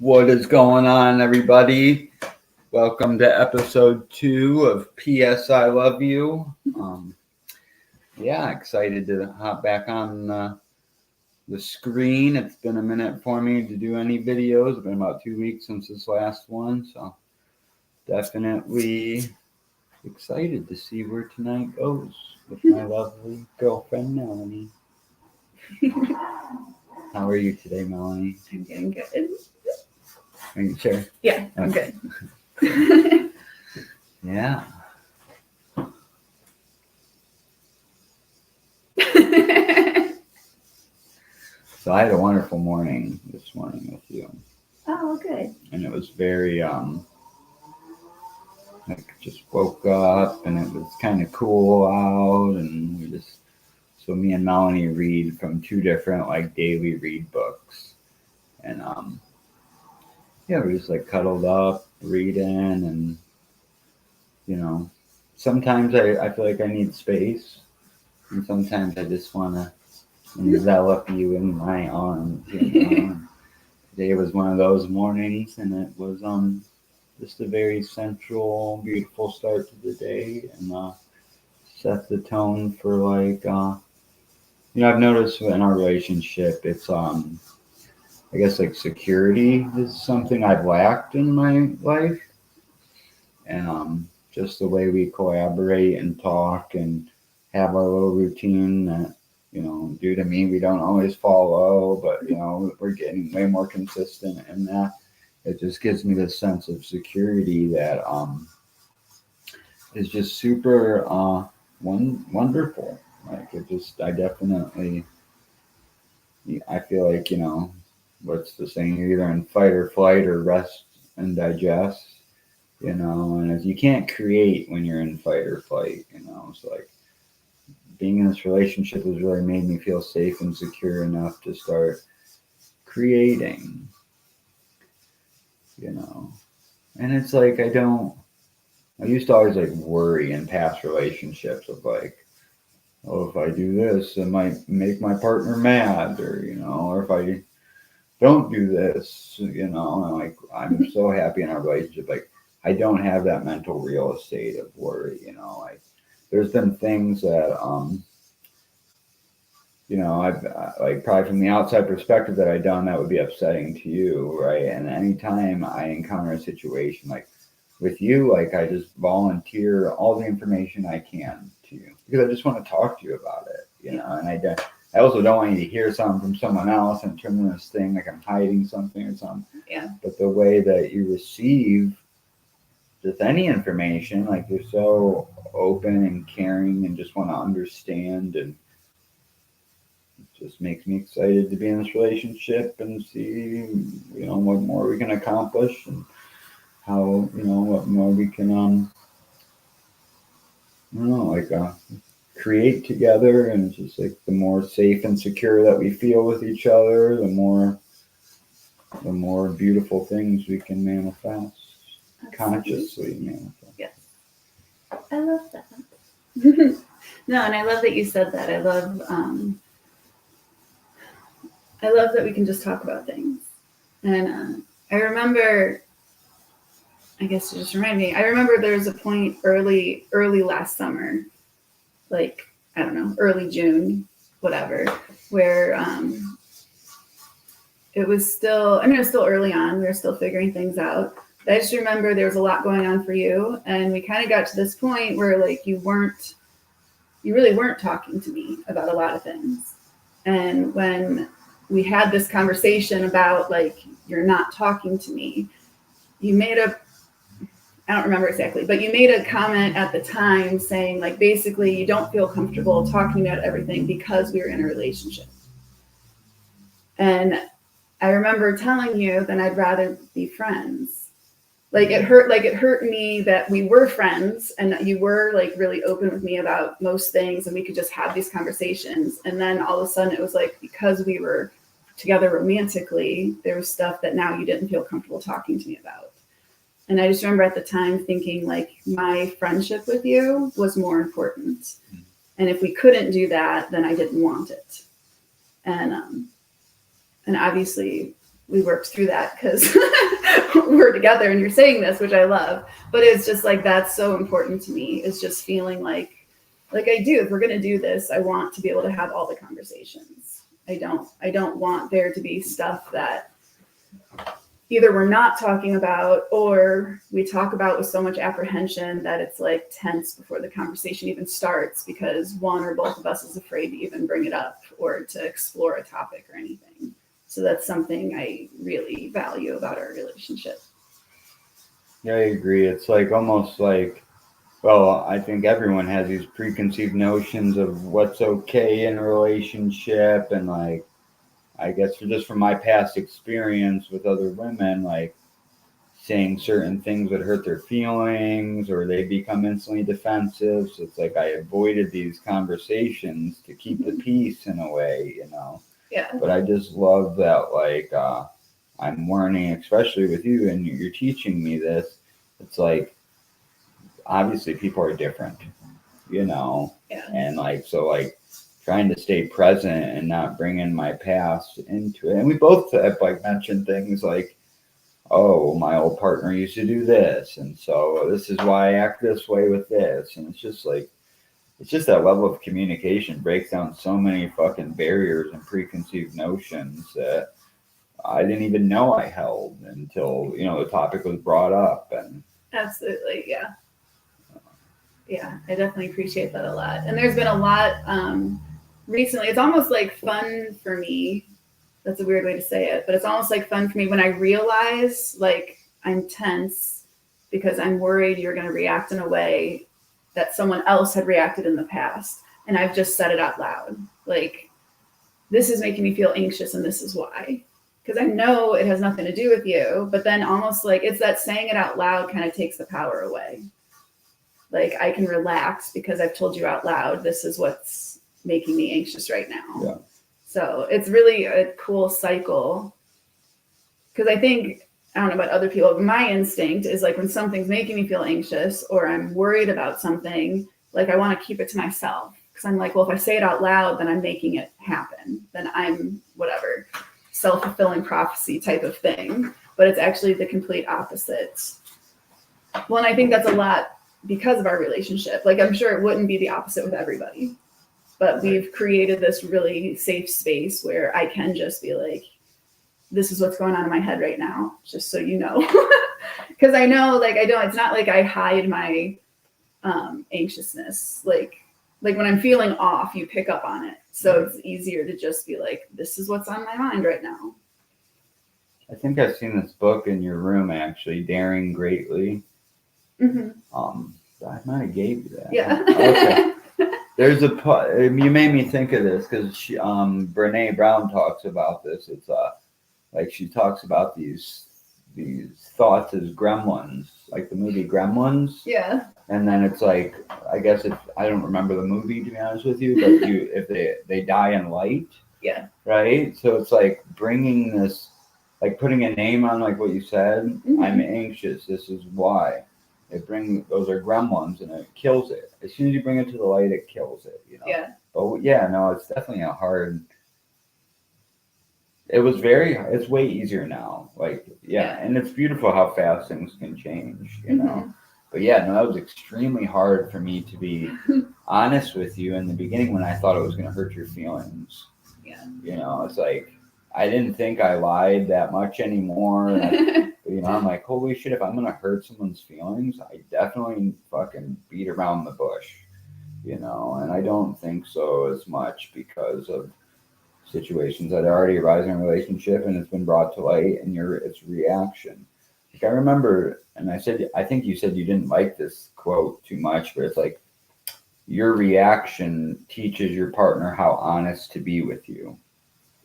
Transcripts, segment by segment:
What is going on, everybody? Welcome to episode 2 of P.S I Love You. Excited to hop back on the screen. It's been a minute for me to do any videos. It's been about 2 weeks since this last one, so definitely excited to see where tonight goes with my lovely girlfriend, Melanie. How are you today, Melanie? I'm doing good. Are you sure? Yeah, I'm good. Yeah. So I had a wonderful morning this morning with you. Oh, good. And it was very, just woke up and it was kind of cool out, and so me and Melanie read from 2 different daily read books. And we just cuddled up reading, and sometimes I feel like I need space, and sometimes I just want to envelop you in my arms. Today was one of those mornings, and it was just a very central, beautiful start to the day, and set the tone for I've noticed in our relationship, it's I guess security is something I've lacked in my life, and just the way we collaborate and talk and have our little routine that due to me we don't always follow, but we're getting way more consistent in that. It just gives me this sense of security that is just super wonderful. I feel like what's the saying? You're either in fight or flight or rest and digest. And as you can't create when you're in fight or flight. So being in this relationship has really made me feel safe and secure enough to start creating. And it's I used to always worry in past relationships of oh, if I do this, it might make my partner mad, or if I don't do this, and I'm so happy in our relationship. I don't have that mental real estate of worry, there's been things that, I've probably from the outside perspective that I've done that would be upsetting to you, right? And anytime I encounter a situation with you, I just volunteer all the information I can to you because I just want to talk to you about it, and I also don't want you to hear something from someone else and turn into this thing like I'm hiding something or something. Yeah. But the way that you receive just any information, you're so open and caring and just want to understand, and it just makes me excited to be in this relationship and see, what more we can accomplish and how, what more we can, create together. And it's just the more safe and secure that we feel with each other, the more beautiful things we can manifest. Consciously manifest. Yes. I love that. No, and I love that you said that. I love that we can just talk about things. And I remember, I guess to just remind me, I remember there was a point early last summer, I don't know, early June, whatever, where it was still early on. We were still figuring things out. But I just remember there was a lot going on for you, and we kind of got to this point where you really weren't talking to me about a lot of things. And when we had this conversation about you're not talking to me, you made I don't remember exactly, but you made a comment at the time saying basically you don't feel comfortable talking about everything because we were in a relationship. And I remember telling you that I'd rather be friends. It hurt me that we were friends and that you were really open with me about most things and we could just have these conversations. And then all of a sudden it was because we were together romantically, there was stuff that now you didn't feel comfortable talking to me about. And I just remember at the time thinking my friendship with you was more important. And if we couldn't do that, then I didn't want it. And obviously we worked through that because we're together and you're saying this, which I love. But it's just like, that's so important to me, is just feeling like I do, if we're going to do this, I want to be able to have all the conversations. I don't want there to be stuff that either we're not talking about or we talk about with so much apprehension that it's like tense before the conversation even starts because one or both of us is afraid to even bring it up or to explore a topic or anything. So that's something I really value about our relationship. Yeah, I agree. It's like almost like, well, I think everyone has these preconceived notions of what's okay in a relationship. And like, I guess just from my past experience with other women, like saying certain things would hurt their feelings or they become instantly defensive. So it's like I avoided these conversations to keep the peace in a way, you know. Yeah. But I just love that, like, I'm learning, especially with you, and you're teaching me this. It's like, obviously, people are different, you know, Yeah. and like, so, like, trying to stay present and not bringing my past into it. And we both have, like, mentioned things like, oh, my old partner used to do this, and so this is why I act this way with this. And it's just like, it's just that level of communication breaks down so many fucking barriers and preconceived notions that I didn't even know I held until, you know, the topic was brought up. And Absolutely. Yeah. Yeah, I definitely appreciate that a lot. And there's been a lot recently. It's almost like fun for me. That's a weird way to say it, but it's almost like fun for me when I realize like I'm tense because I'm worried you're going to react in a way that someone else had reacted in the past. And I've just said it out loud. Like, this is making me feel anxious and this is why. Because I know it has nothing to do with you, but then almost like it's that saying it out loud kind of takes the power away. Like I can relax because I've told you out loud, this is what's making me anxious right now. yeah. So it's really a cool cycle. Because I think, I don't know about other people, but my instinct is like when something's making me feel anxious or I'm worried about something, like I want to keep it to myself. Because I'm like, well, if I say it out loud, then I'm making it happen. Then I'm whatever, self-fulfilling prophecy type of thing. But it's actually the complete opposite. Well, and I think that's a lot because of our relationship. Like I'm sure it wouldn't be the opposite with everybody. But we've created this really safe space where I can just be like, this is what's going on in my head right now, just so you know. Because I know, like, it's not like I hide my anxiousness. Like when I'm feeling off, you pick up on it. So it's easier to just be like, this is what's on my mind right now. I think I've seen this book in your room, actually, Daring Greatly. Mm-hmm. I might have gave you that. Yeah. Okay. There's you made me think of this because Brene Brown talks about this. It's like she talks about these thoughts as gremlins, like the movie Gremlins. Yeah. And then it's like, I guess I don't remember the movie, to be honest with you, but if they die in light. Yeah. Right. So it's like bringing this, like putting a name on, like what you said. Mm-hmm. I'm anxious. This is why. Those are gremlins, and it kills it. As soon as you bring it to the light, it kills it. You know. Yeah. But yeah, no, it's definitely a hard. It's way easier now. Like, yeah, and it's beautiful how fast things can change, you know. But yeah, no, that was extremely hard for me to be honest with you in the beginning when I thought it was going to hurt your feelings. Yeah. You know, it's like, I didn't think I lied that much anymore. You know, I'm like, holy shit, if I'm going to hurt someone's feelings, I definitely fucking beat around the bush, you know, and I don't think so as much because of situations that already arise in a relationship and it's been brought to light and it's reaction. Like I remember, and I think you said you didn't like this quote too much, but it's like, your reaction teaches your partner how honest to be with you.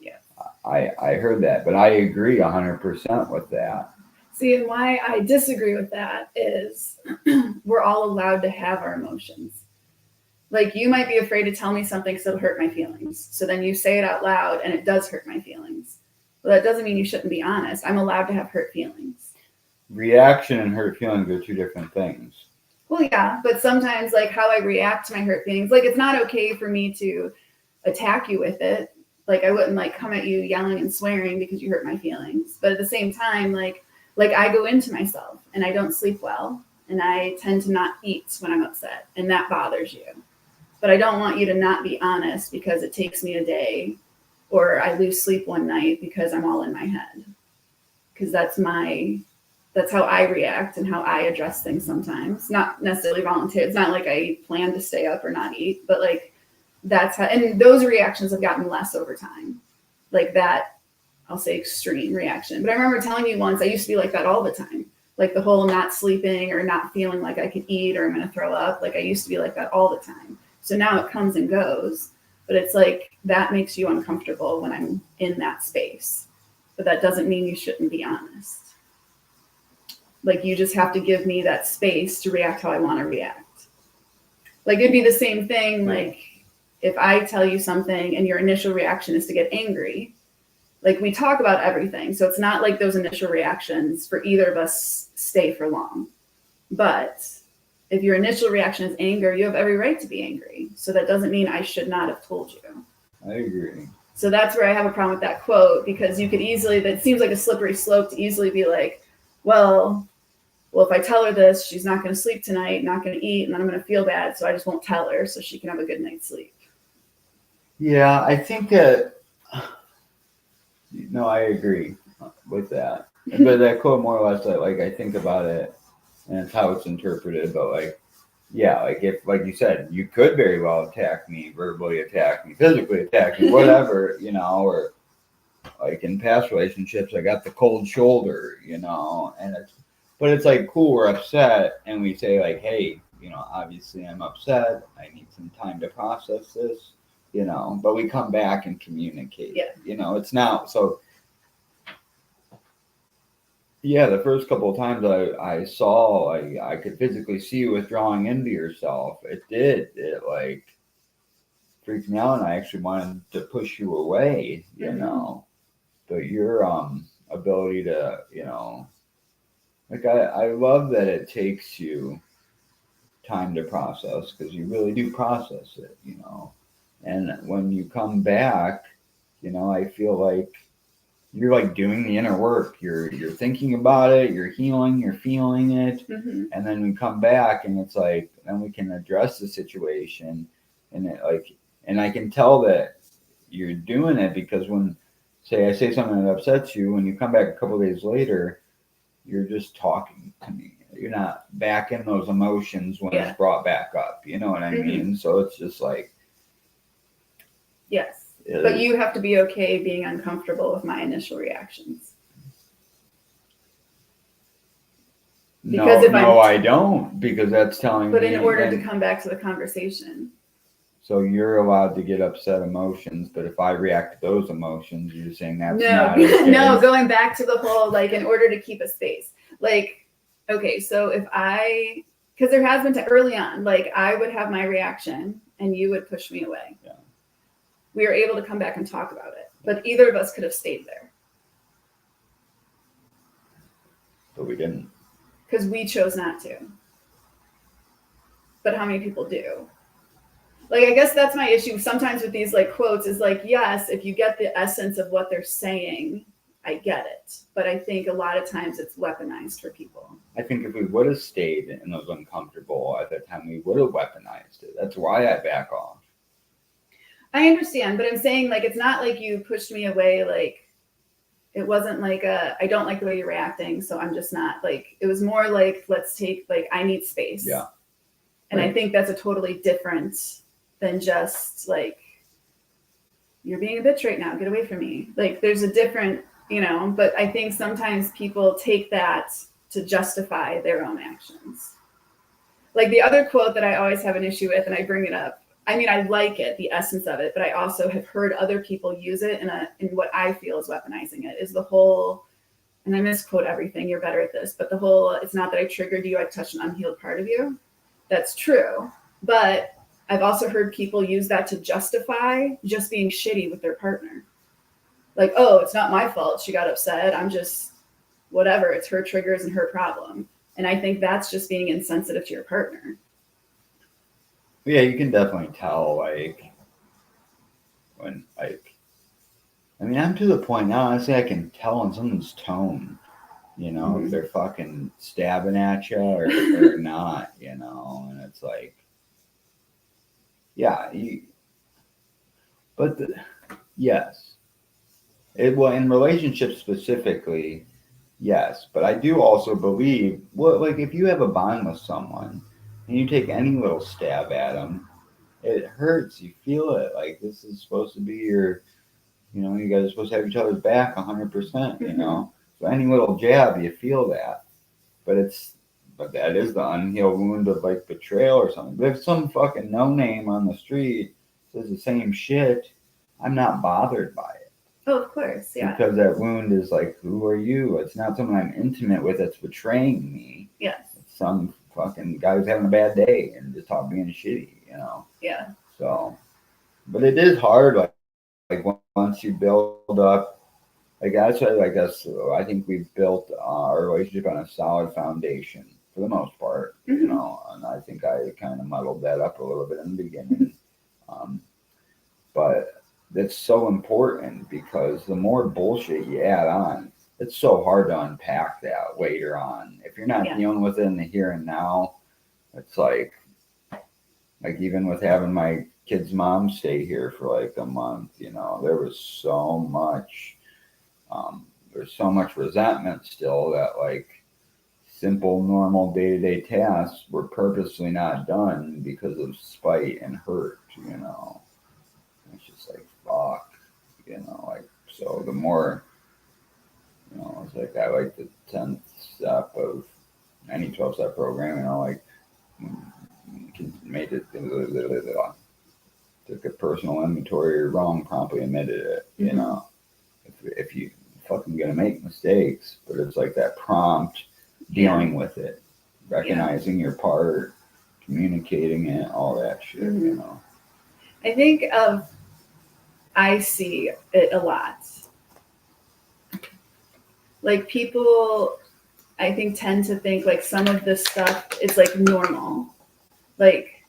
Yeah. I heard that, but I agree 100% with that. See, and why I disagree with that is we're all allowed to have our emotions. Like you might be afraid to tell me something because it'll hurt my feelings. So then you say it out loud and it does hurt my feelings. Well, that doesn't mean you shouldn't be honest. I'm allowed to have hurt feelings. Reaction and hurt feelings are two different things. Well, yeah, but sometimes like how I react to my hurt feelings, like it's not okay for me to attack you with it. Like I wouldn't like come at you yelling and swearing because you hurt my feelings. But at the same time, like I go into myself and I don't sleep well and I tend to not eat when I'm upset and that bothers you. But I don't want you to not be honest because it takes me a day or I lose sleep one night because I'm all in my head. Because that's how I react and how I address things sometimes. Not necessarily volunteer. It's not like I plan to stay up or not eat, but like that's how, and those reactions have gotten less over time. Like that, I'll say extreme reaction. But I remember telling you once, I used to be like that all the time. Like the whole not sleeping or not feeling like I could eat or I'm going to throw up. Like I used to be like that all the time. So now it comes and goes, but it's like that makes you uncomfortable when I'm in that space. But that doesn't mean you shouldn't be honest. Like you just have to give me that space to react how I want to react. Like it'd be the same thing. Like if I tell you something and your initial reaction is to get angry, like we talk about everything. So it's not like those initial reactions for either of us stay for long. But if your initial reaction is anger, you have every right to be angry. So that doesn't mean I should not have told you. I agree. So that's where I have a problem with that quote, because you could easily, that seems like a slippery slope to easily be like, well, if I tell her this, she's not going to sleep tonight, not going to eat, and then I'm going to feel bad. So I just won't tell her so she can have a good night's sleep. Yeah, I think that, no, I agree with that. But that quote more or less, like I think about it and it's how it's interpreted, but like, yeah, like if, like you said, you could very well attack me, verbally attack me, physically attack me, whatever, or like in past relationships, I got the cold shoulder, and but it's like, cool, we're upset and we say like, hey, obviously I'm upset. I need some time to process this, but we come back and communicate. Yeah. It's not so. Yeah, the first couple of times I saw, I could physically see you withdrawing into yourself. It like freaked me out, and I actually wanted to push you away, But your ability to, like I love that it takes you time to process, because you really do process it, And when you come back, I feel like you're like doing the inner work. You're thinking about it, you're healing, you're feeling it, and then we come back and it's like, then we can address the situation, and and I can tell that you're doing it, because when I say something that upsets you, when you come back a couple of days later, you're just talking to me. You're not back in those emotions when it's brought back up. You know what I mean? So it's just like, yes. But you have to be okay being uncomfortable with my initial reactions. Because I don't, because that's telling me. But in order to come back to the conversation. So you're allowed to get upset emotions, but if I react to those emotions, you're saying that's not okay. No, going back to the whole, like, in order to keep a space. Like, okay, so because there has been early on, like, I would have my reaction and you would push me away. Yeah. We were able to come back and talk about it, but either of us could have stayed there. But we didn't. Because we chose not to. But how many people do? Like, I guess that's my issue sometimes with these like quotes is like, yes, if you get the essence of what they're saying, I get it. But I think a lot of times it's weaponized for people. I think if we would have stayed in those uncomfortable at that time, we would have weaponized it. That's why I back off. I understand, but I'm saying, like, it's not like you pushed me away. Like, it wasn't like I don't like the way you're reacting, so I'm just not, like, it was more like, let's take, like, I need space. Yeah. And right. I think that's a totally different than just like, you're being a bitch right now, get away from me. Like, there's a different, but I think sometimes people take that to justify their own actions. Like the other quote that I always have an issue with, and I bring it up, I mean, I like it, the essence of it, but I also have heard other people use it in what I feel is weaponizing it, is the whole, and I misquote everything, you're better at this, but the whole, it's not that I triggered you, I touched an unhealed part of you. That's true. But I've also heard people use that to justify just being shitty with their partner. Like, oh, it's not my fault she got upset. I'm just, whatever, it's her triggers and her problem. And I think that's just being insensitive to your partner. Yeah, you can definitely tell, like, when, like, I mean, I'm to the point now, honestly, I can tell in someone's tone, you know, if they're fucking stabbing at you or not, you know, and it's like, yeah, but yes. Well, in relationships specifically, yes, but I do also believe, well, like if you have a bond with someone and you take any little stab at them, it hurts. You feel it. Like this is supposed to be your, you know, you guys are supposed to have each other's back 100%. You know, so any little jab, you feel that. But that is the unhealed wound of like betrayal or something. But if some fucking no name on the street says the same shit, I'm not bothered by it. Oh, of course, yeah. Because that wound is like, who are you? It's not someone I'm intimate with that's betraying me. Yes. It's some fucking guy who's having a bad day and just being shitty, you know? Yeah. So, but it is hard, like once you build up, like that's what I guess I think we've built our relationship on a solid foundation for the most part, you know, and I think I kind of muddled that up a little bit in the beginning. But that's so important because the more bullshit you add on, it's so hard to unpack that later on. If you're not dealing with it in the here and now, it's like even with having my kid's mom stay here for like a month, you know, there's so much resentment still that like simple, normal day-to-day tasks were purposely not done because of spite and hurt, you know. It's just like, fuck, you know, like, so the more, you know, it's like, I like the 10th step of any 12-step program, you know, like, made it, took a personal inventory, you're wrong, promptly admitted it, you know, if you fucking gonna make mistakes, but it's like that prompt dealing with it, recognizing your part, communicating it, all that shit, you know. I think I see it a lot. Like people, I think tend to think like some of this stuff is like normal. Like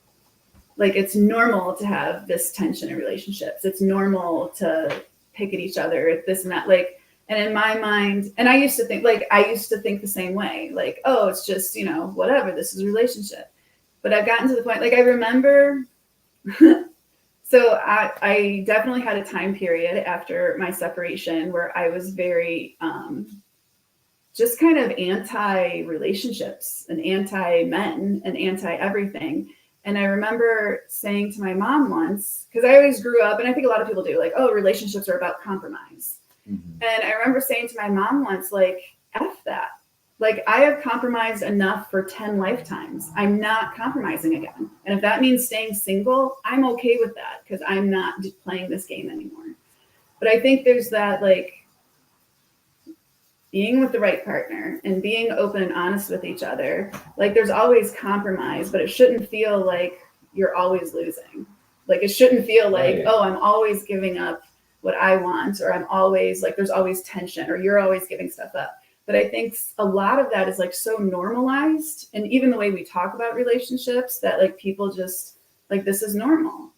it's normal to have this tension in relationships. It's normal to pick at each other, this and that. Like, and in my mind, and I used to think the same way. Like, oh, it's just, you know, whatever, this is a relationship. But I've gotten to the point, like I remember so I definitely had a time period after my separation where I was very just kind of anti-relationships and anti-men and anti-everything. And I remember saying to my mom once, because I always grew up, and I think a lot of people do, like, oh, relationships are about compromise. And I remember saying to my mom once, like, F that. Like, I have compromised enough for 10 lifetimes. I'm not compromising again. And if that means staying single, I'm okay with that because I'm not playing this game anymore. But I think there's that, like, being with the right partner and being open and honest with each other. Like, there's always compromise, but it shouldn't feel like you're always losing. Like, it shouldn't feel like, oh, I'm always giving up what I want, or I'm always, like, there's always tension, or you're always giving stuff up. But I think a lot of that is like so normalized. And even the way we talk about relationships, that like people just like, this is normal.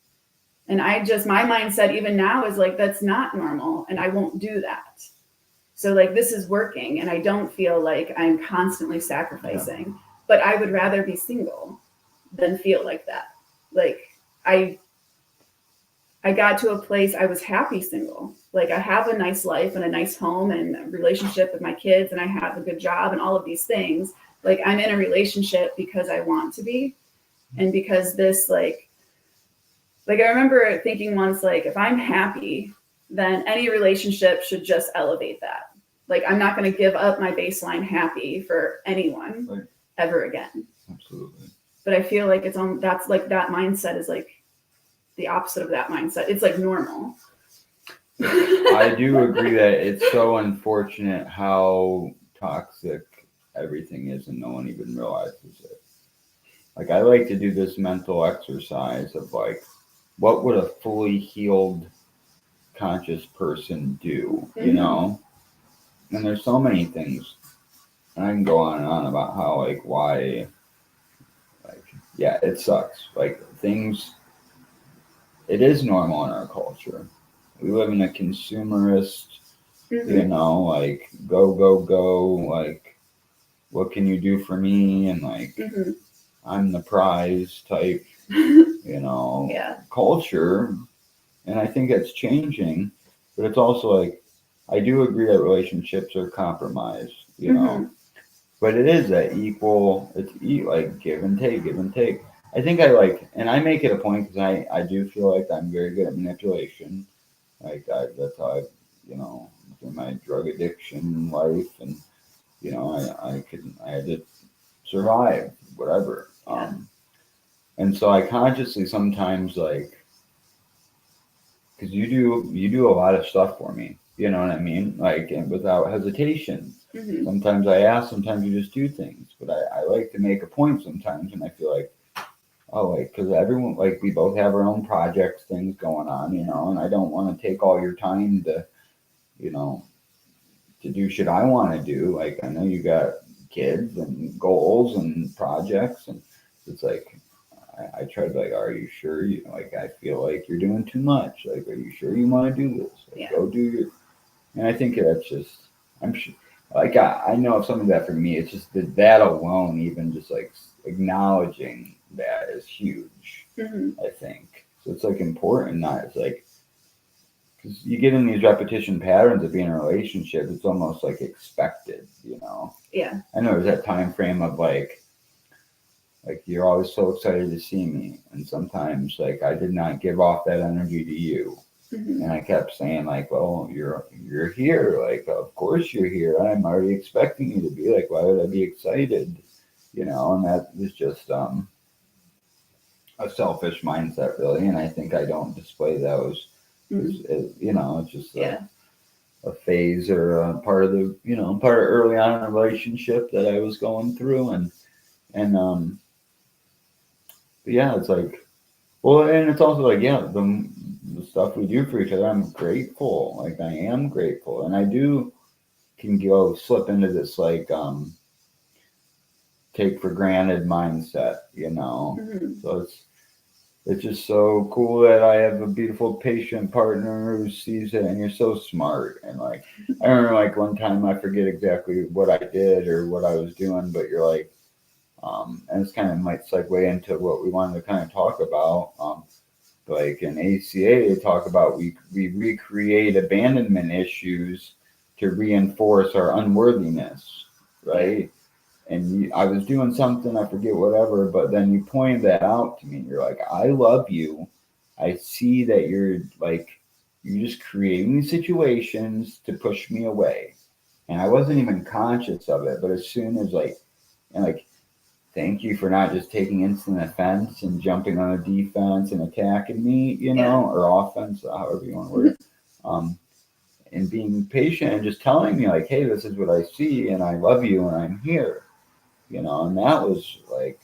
And my mindset even now is like, that's not normal. And I won't do that. So like, this is working. And I don't feel like I'm constantly sacrificing, but I would rather be single than feel like that. Like I got to a place I was happy single. Like I have a nice life and a nice home and a relationship with my kids, and I have a good job and all of these things. Like I'm in a relationship because I want to be, and because this like I remember thinking once, like if I'm happy, then any relationship should just elevate that. Like I'm not going to give up my baseline happy for anyone ever again. Absolutely. But I feel like that's like that mindset is like the opposite of that mindset. It's like normal. I do agree that it's so unfortunate how toxic everything is and no one even realizes it. Like I like to do this mental exercise of like, what would a fully healed conscious person do, you know? And there's so many things. And I can go on and on about how like why like yeah, it sucks. Like things, it is normal in our culture. we live in a consumerist, Mm-hmm. like go, go, go, like what can you do for me? And like, Mm-hmm. I'm the prize type, Yeah. culture. And I think it's changing, but it's also like, I do agree that relationships are compromised. Mm-hmm. But it is that equal, like give and take, give and take. I think I like, and I make it a point because I do feel like I'm very good at manipulation. Like that's how through my drug addiction life, and I had to survive whatever. Yeah. And so I consciously sometimes like, because you do a lot of stuff for me. You know what I mean? Like, and without hesitation. Mm-hmm. Sometimes I ask, sometimes you just do things. But I like to make a point sometimes, and I feel like, oh, like, because everyone, like, we both have our own projects, things going on, and I don't want to take all your time you know, to do shit I want to do. Like, I know you got kids and goals and projects, and it's like, I try to be like, are you sure? Like, I feel like you're doing too much. Like, are you sure you want to do this? Like, Yeah. go do your. And I think that's just, I'm sure. Like, I know if something that for me, it's just that alone, even just like acknowledging that is huge. Mm-hmm. I think so. It's like important, not it's like because you get in these repetition patterns of being in a relationship. It's almost like expected. Yeah. I know there's that time frame of like you're always so excited to see me, and sometimes like I did not give off that energy to you, Mm-hmm. and I kept saying like, well, you're here, like of course you're here, I'm already expecting you to be, like why would I be excited. And that is just a selfish mindset really, and I think I don't display those Mm-hmm. because it's just Yeah. a phase or a part of the part of early on in a relationship that I was going through, and but yeah, it's like, well, and it's also like, yeah, the stuff we do for each other, I'm grateful. Like, I am grateful. And I do can go slip into this, like, take for granted mindset. Mm-hmm. So it's just so cool that I have a beautiful patient partner who sees it, and you're so smart. And like, I remember like one time, I forget exactly what I did or what I was doing, but you're like, and this kind of might segue into what we wanted to kind of talk about. Like in ACA, they talk about we recreate abandonment issues to reinforce our unworthiness, Yeah. right? And I was doing something, I forget whatever, but then you pointed that out to me. You're like, I love you. I see that you're just creating situations to push me away. And I wasn't even conscious of it, but as soon as and like thank you for not just taking instant offense and jumping on a defense and attacking me, Yeah. or offense, however you want to word it. Um, and being patient and just telling me like, hey, this is what I see and I love you and I'm here. And that was like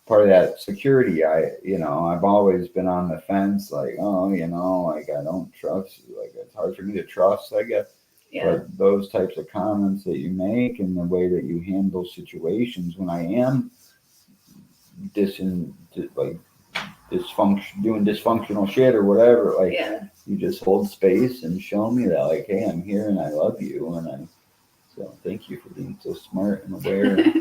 part of that security. I've always been on the fence, like, oh, like I don't trust, like it's hard for me to trust, I guess. Yeah. But those types of comments that you make and the way that you handle situations when I am dis like doing dysfunctional shit or whatever, like Yeah. you just hold space and show me that like, hey, I'm here and I love you, and I so thank you for being so smart and aware.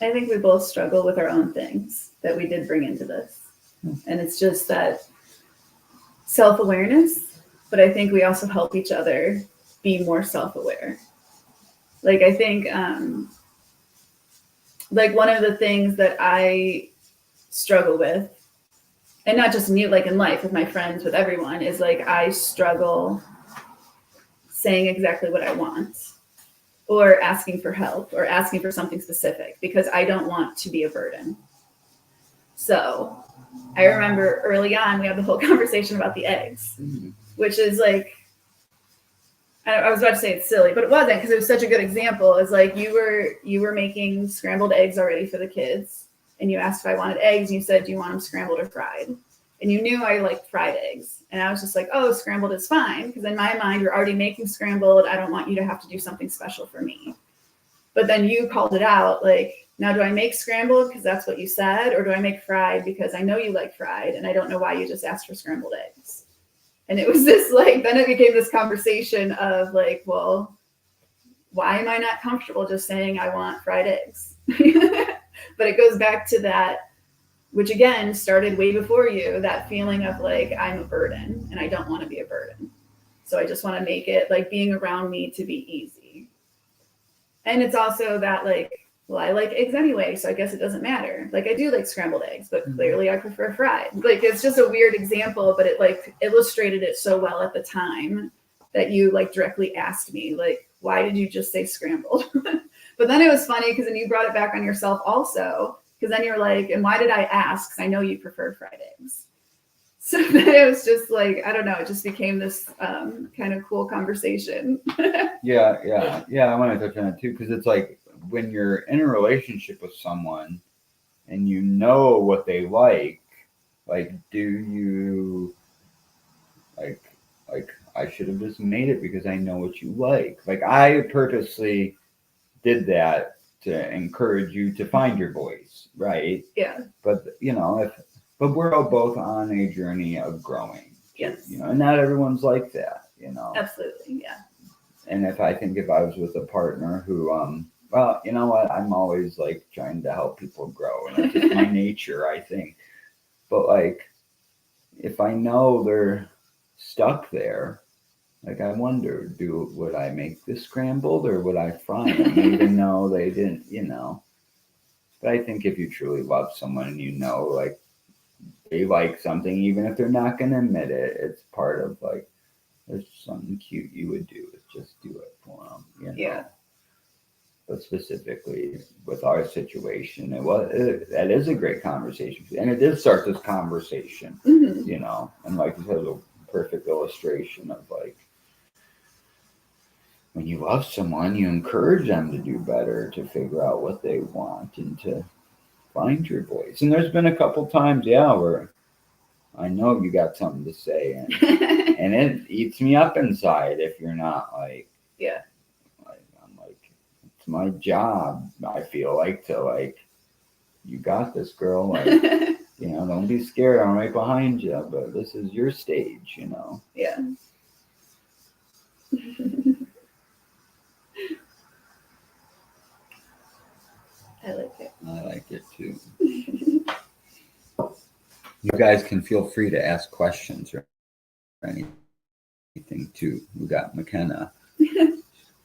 I think we both struggle with our own things that we did bring into this. And it's just that self awareness, but I think we also help each other be more self aware. Like, I think, like, one of the things that I struggle with, and not just in you, like in life, with my friends, with everyone, is like I struggle saying exactly what I want or asking for help or asking for something specific because I don't want to be a burden. So I remember early on, we had the whole conversation about the eggs, which is like, I was about to say it's silly, but it wasn't because it was such a good example. It's like you were making scrambled eggs already for the kids, and you asked if I wanted eggs, and you said, "Do you want them scrambled or fried?" And you knew I liked fried eggs, and I was just like, "Oh, scrambled is fine," because in my mind, you're already making scrambled. I don't want you to have to do something special for me. But then you called it out, like, Now, do I make scrambled because that's what you said, or do I make fried because I know you like fried and I don't know why you just asked for scrambled eggs? And it was this like, then it became this conversation of like, well, why am I not comfortable just saying I want fried eggs? But it goes back to that, which again started way before you, that feeling of like, I'm a burden and I don't want to be a burden. So I just want to make it like being around me to be easy. And it's also that like, well, I like eggs anyway, so I guess it doesn't matter. Like I do like scrambled eggs, but clearly I prefer fried. Like it's just a weird example, but it like illustrated it so well at the time that you like directly asked me, like, why did you just say scrambled? But then it was funny because then you brought it back on yourself also, because then you're like, and why did I ask? Because I know you prefer fried eggs. So then it was just like, I don't know, it just became this kind of cool conversation. Yeah. I want to touch on that too, because it's like when you're in a relationship with someone and you know what they like do you like I should have just made it because I know what you like. Like I purposely did that to encourage you to find your voice, right? Yeah. But but we're all both on a journey of growing. Yes. And not everyone's like that, Absolutely. Yeah. And if I was with a partner who well, you know what, I'm always like trying to help people grow, and that's just my nature, I think. But like if I know they're stuck there, like I wonder, would I make this scrambled or would I fry them, even though they didn't, But I think if you truly love someone and like they like something, even if they're not going to admit it, it's part of like, there's something cute you would do. Is just do it for them, Yeah. But specifically with our situation, that is a great conversation, and it did start this conversation, and like you said, it was a perfect illustration of like, when you love someone, you encourage them to do better, to figure out what they want, and to find your voice. And there's been a couple times, where I know you got something to say, and it eats me up inside if you're not like, yeah. I'm like, it's my job. I feel like to like, you got this, girl. Like, don't be scared. I'm right behind you, but this is your stage, Yeah. I like it. I like it too. You guys can feel free to ask questions or anything too. We got McKenna.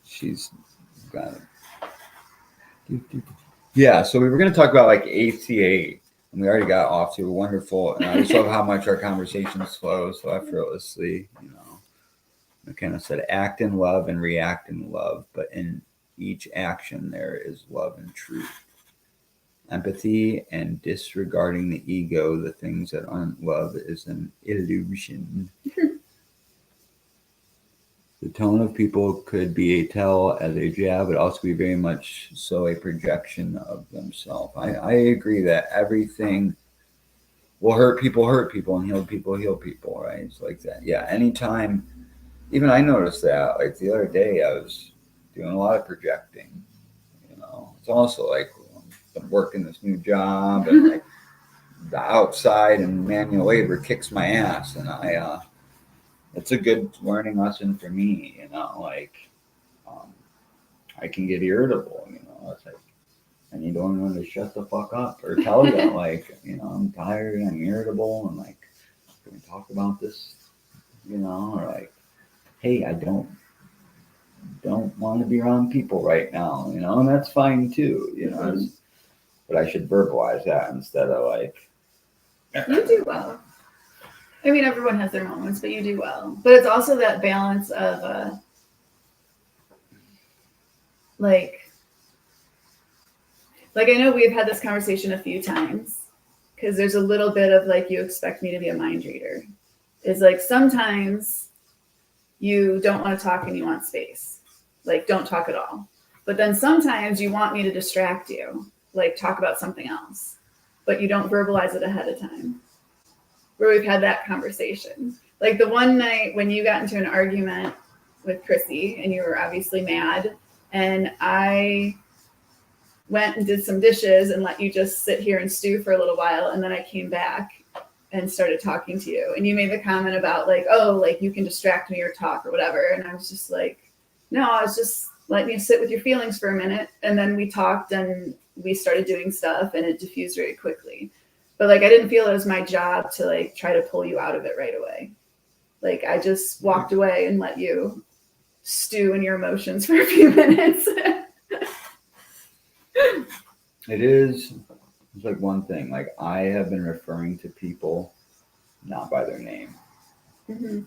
She's got it. Yeah, so we were going to talk about like ACA, and we already got off to a wonderful, and I just love how much our conversations flow so effortlessly. McKenna said, act in love and react in love, but in each action there is love and truth. Empathy and disregarding the ego, the things that aren't love, is an illusion. The tone of people could be a tell as a jab, but also be very much so a projection of themselves. I agree that everything will hurt people, and heal people, right? It's like that. Yeah, anytime. Even I noticed that, like the other day, I was doing a lot of projecting. It's also like I'm working this new job, and like the outside and manual labor kicks my ass, and it's a good learning lesson for me. I can get irritable. It's like I need anyone to shut the fuck up or tell you, like, I'm tired, I'm irritable, and like, can we talk about this? Or like, hey, I don't want to be around people right now, and that's fine too, but I should verbalize that instead of like. You do well. I mean, everyone has their moments, but you do well. But it's also that balance of like I know we've had this conversation a few times, because there's a little bit of like, you expect me to be a mind reader. Is like sometimes you don't want to talk and you want space. Like, don't talk at all. But then sometimes you want me to distract you, like talk about something else, but you don't verbalize it ahead of time. Where we've had that conversation. Like the one night when you got into an argument with Chrissy and you were obviously mad, and I went and did some dishes and let you just sit here and stew for a little while. And then I came back and started talking to you. And you made the comment about like, oh, like you can distract me or talk or whatever. And I was just like, no, I was just letting you sit with your feelings for a minute. And then we talked and we started doing stuff and it diffused very quickly. But like, I didn't feel it was my job to like try to pull you out of it right away. Like I just walked away and let you stew in your emotions for a few minutes. It's like one thing, like I have been referring to people not by their name. Mm-hmm.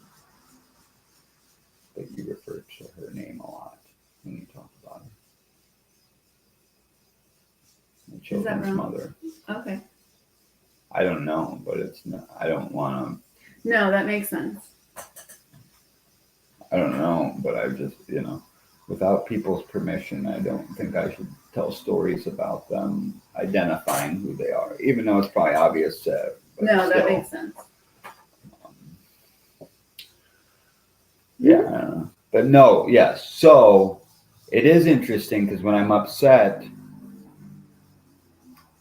But you refer to her name a lot when you talk about her. The children's mother. Okay. I don't know, but it's not, I don't want to. No, that makes sense. I don't know, but I just, without people's permission, I don't think I should tell stories about them identifying who they are, even though it's probably obvious to. No, that makes sense. Yeah, I don't know. But no, yes. So it is interesting because when I'm upset,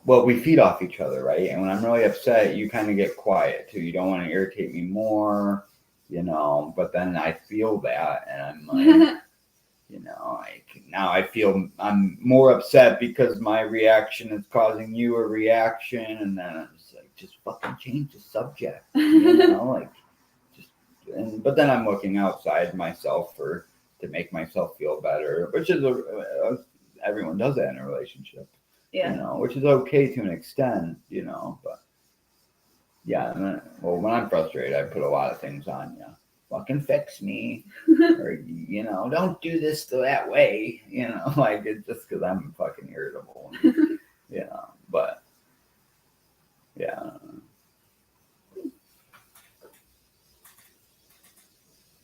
well, we feed off each other, right? And when I'm really upset, you kind of get quiet too. You don't want to irritate me more, but then I feel that and I'm like, now I feel I'm more upset because my reaction is causing you a reaction. And then I'm just like, just fucking change the subject, but then I'm looking outside myself to make myself feel better, which is everyone does that in a relationship, which is okay to an extent, but yeah. And then, when I'm frustrated, I put a lot of things on you. Fucking fix me, or don't do this that way, like it's just because I'm fucking irritable, but yeah.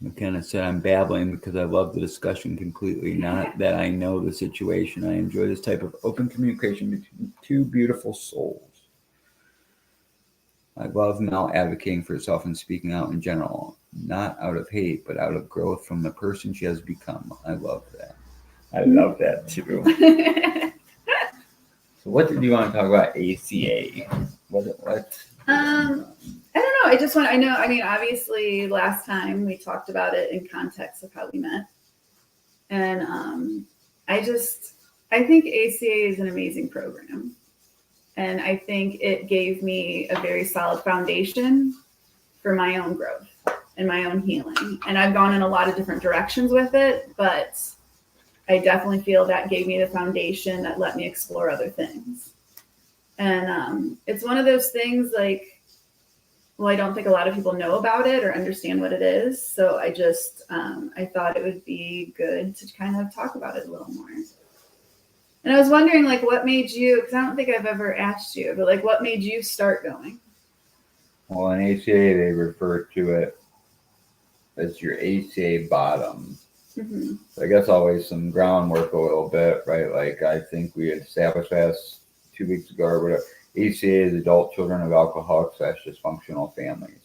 McKenna said, I'm babbling because I love the discussion completely, not that I know the situation. I enjoy this type of open communication between two beautiful souls. I love Mel advocating for herself and speaking out in general, not out of hate, but out of growth from the person she has become. I love that. I love that too. So what did you want to talk about ACA? What? I don't know. I mean, obviously last time we talked about it in context of how we met. And I think ACA is an amazing program. And I think it gave me a very solid foundation for my own growth and my own healing. And I've gone in a lot of different directions with it, but I definitely feel that gave me the foundation that let me explore other things. And it's one of those things like, I don't think a lot of people know about it or understand what it is. So I thought it would be good to kind of talk about it a little more. And I was wondering, like, what made you, because I don't think I've ever asked you, but like, what made you start going? Well, in ACA, they refer to it as your ACA bottom. Mm-hmm. So I guess always some groundwork a little bit, right? Like, I think we had established that 2 weeks ago or whatever. ACA is adult children of alcoholics / dysfunctional families.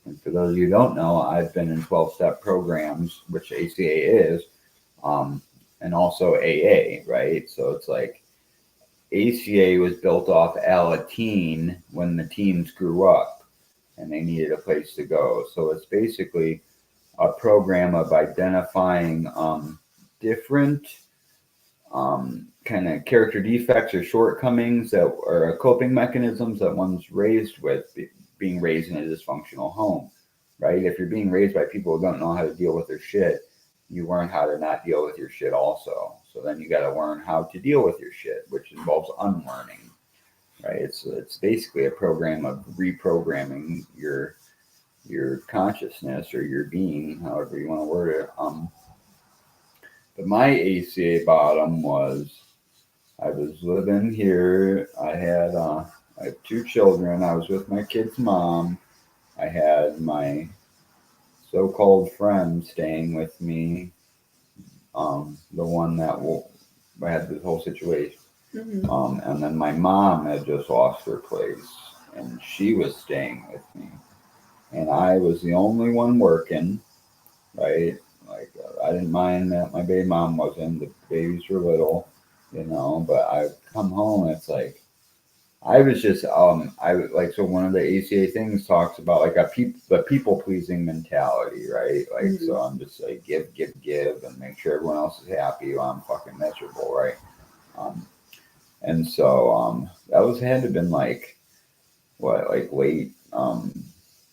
And for those of you who don't know, I've been in 12-step programs, which ACA is, and also AA, right? So it's like ACA was built off Alateen when the teens grew up and they needed a place to go. So it's basically a program of identifying different kind of character defects or shortcomings that are coping mechanisms that one's raised with, being raised in a dysfunctional home, right? If you're being raised by people who don't know how to deal with their shit, you learn how to not deal with your shit also. So then you got to learn how to deal with your shit, which involves unlearning, right? It's basically a program of reprogramming your consciousness or your being, however you want to word it. But my ACA bottom was, I was living here. I have 2 children. I was with my kid's mom. I had my so-called friend staying with me, the one that had this whole situation. Mm-hmm. And then my mom had just lost her place, and she was staying with me. And I was the only one working, right? Like, I didn't mind that my baby mom wasn't. The babies were little. you know. But I come home, it's like I was just I like so one of the ACA things talks about like the people pleasing mentality, right? Like so I'm just like give and make sure everyone else is happy while I'm fucking miserable, right? Um, and so that was had to been like what like late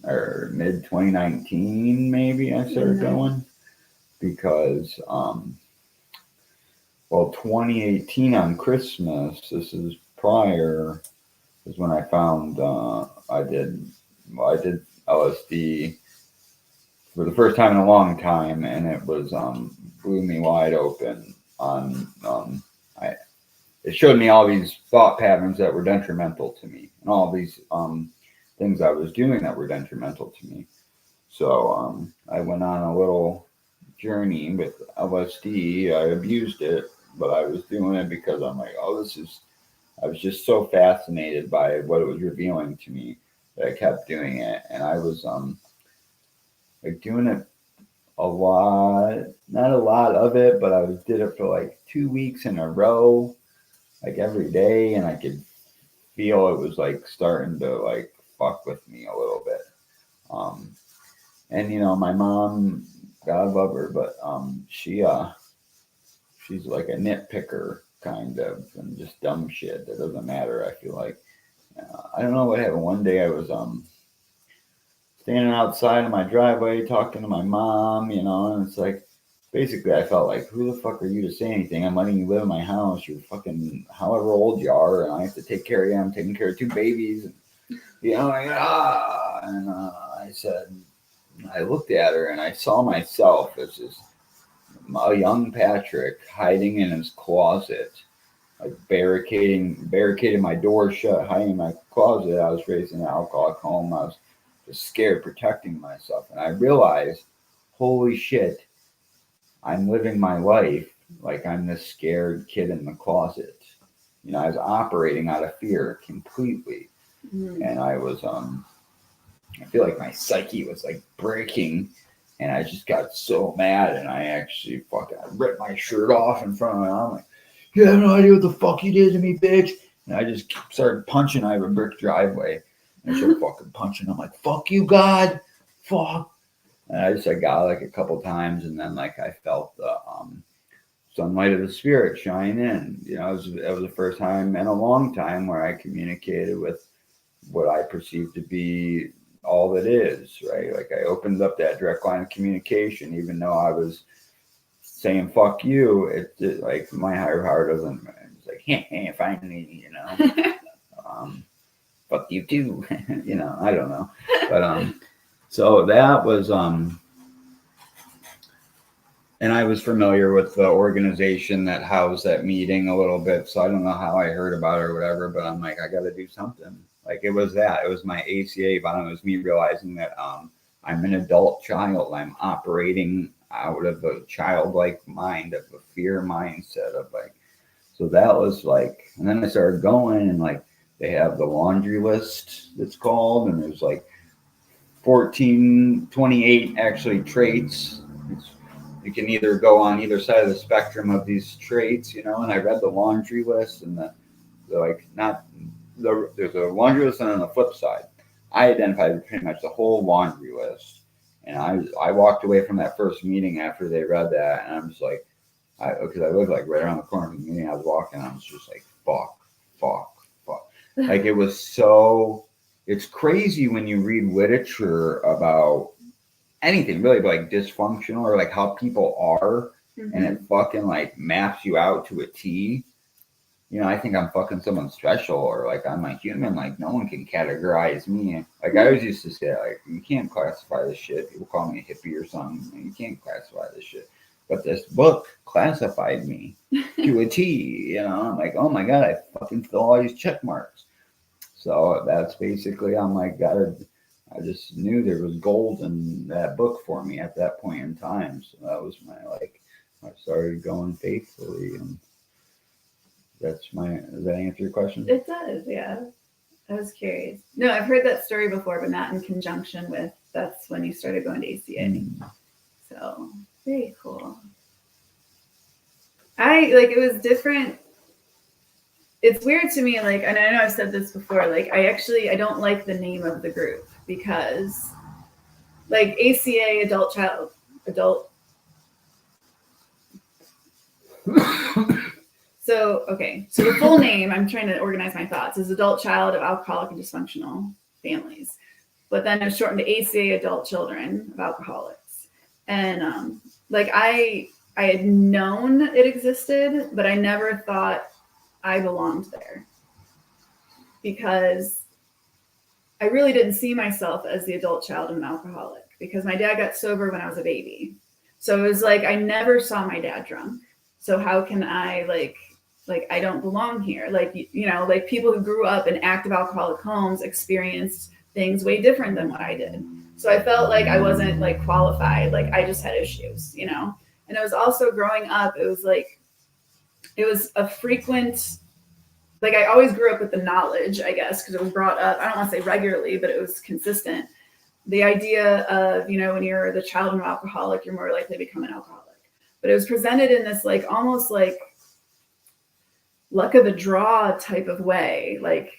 or mid 2019 maybe I started going because well 2018 on Christmas, this is prior, is when I found I did LSD for the first time in a long time, and it was blew me wide open on I it showed me all these thought patterns that were detrimental to me, and all these things I was doing that were detrimental to me. So I went on a little journey with LSD. I abused it, but I was doing it because I'm like, oh, this is. I was just so fascinated by what it was revealing to me that I kept doing it, and I was like doing it a lot, not a lot of it, but I did it for like 2 weeks in a row, like every day, and I could feel it was like starting to like fuck with me a little bit. Um, and you know, my mom, God love her, but she's like a nitpicker kind of, and just dumb shit that doesn't matter. I feel like I don't know what happened. One day I was standing outside of my driveway talking to my mom, you know, and it's like basically I felt like, who the fuck are you to say anything? I'm letting you live in my house. You're fucking however old you are, and I have to take care of you. I'm taking care of 2 babies, and you know, like, and I said, I looked at her and I saw myself as this a young Patrick hiding in his closet, like barricading my door shut, hiding in my closet. I was raised in an alcoholic home. I was just scared, protecting myself. And I realized, holy shit, I'm living my life like I'm this scared kid in the closet. You know, I was operating out of fear completely. And I was I feel like my psyche was like breaking, and I just got so mad, and I actually I ripped my shirt off in front of my mom, like, you have no idea what the fuck you did to me, bitch. And I just started punching. I have a brick driveway. And I started fucking punching. I'm like, fuck you, God. Fuck. And I got like a couple times, and then like I felt the sunlight of the spirit shine in. You know, it was the first time in a long time where I communicated with what I perceive to be all that is, right? Like I opened up that direct line of communication, even though I was saying fuck you. It like my higher power doesn't. It's like, hey, finally, you know, fuck you too, you know. I don't know, but so that was and I was familiar with the organization that housed that meeting a little bit, so I don't know how I heard about it or whatever, but I'm like, I got to do something. Like it was my ACA, but it was me realizing that I'm an adult child. I'm operating out of a childlike mind, of a fear mindset of like, so that was like, and then I started going and like they have the laundry list, it's called, and there's like 28 actually traits. You can either go on either side of the spectrum of these traits, you know. And I read the laundry list, and the like not the there's a laundry list, and on the flip side, I identified pretty much the whole laundry list. And I walked away from that first meeting after they read that, and I'm just like, because I live like right around the corner from the meeting. I was walking, and I was just like, fuck. Like it was so. It's crazy when you read literature about anything really, but like dysfunctional or like how people are, and it fucking like maps you out to a T. You know, I think I'm fucking someone special, or like I'm a human. Like no one can categorize me. Like I always used to say, like you can't classify this shit. People call me a hippie or something. You can't classify this shit. But this book classified me to a T. You know, I'm like, oh my god, I fucking fill all these check marks. So that's basically I'm like, I just knew there was gold in that book for me at that point in time. So that was my like, I started going faithfully, and does that answer your question? It does, yeah. I was curious. No, I've heard that story before, but not in conjunction with that's when you started going to ACA. So very cool. It was different it's weird to me, like, and I know I've said this before, like, I don't like the name of the group because, like, ACA, adult. So, okay. So the full name, I'm trying to organize my thoughts, is Adult Child of Alcoholic and Dysfunctional Families. But then it's shortened to ACA, Adult Children of Alcoholics. And, like, I had known it existed, but I never thought I belonged there because I really didn't see myself as the adult child of an alcoholic because my dad got sober when I was a baby. So it was like I never saw my dad drunk. So how can I like I don't belong here? Like, you know, like people who grew up in active alcoholic homes experienced things way different than what I did. So I felt like I wasn't like qualified, like I just had issues, you know. And it was also growing up, it was a frequent, like I always grew up with the knowledge, I guess, because it was brought up, I don't want to say regularly, but it was consistent. The idea of, you know, when you're the child of an alcoholic, you're more likely to become an alcoholic. But it was presented in this like almost like luck of the draw type of way. Like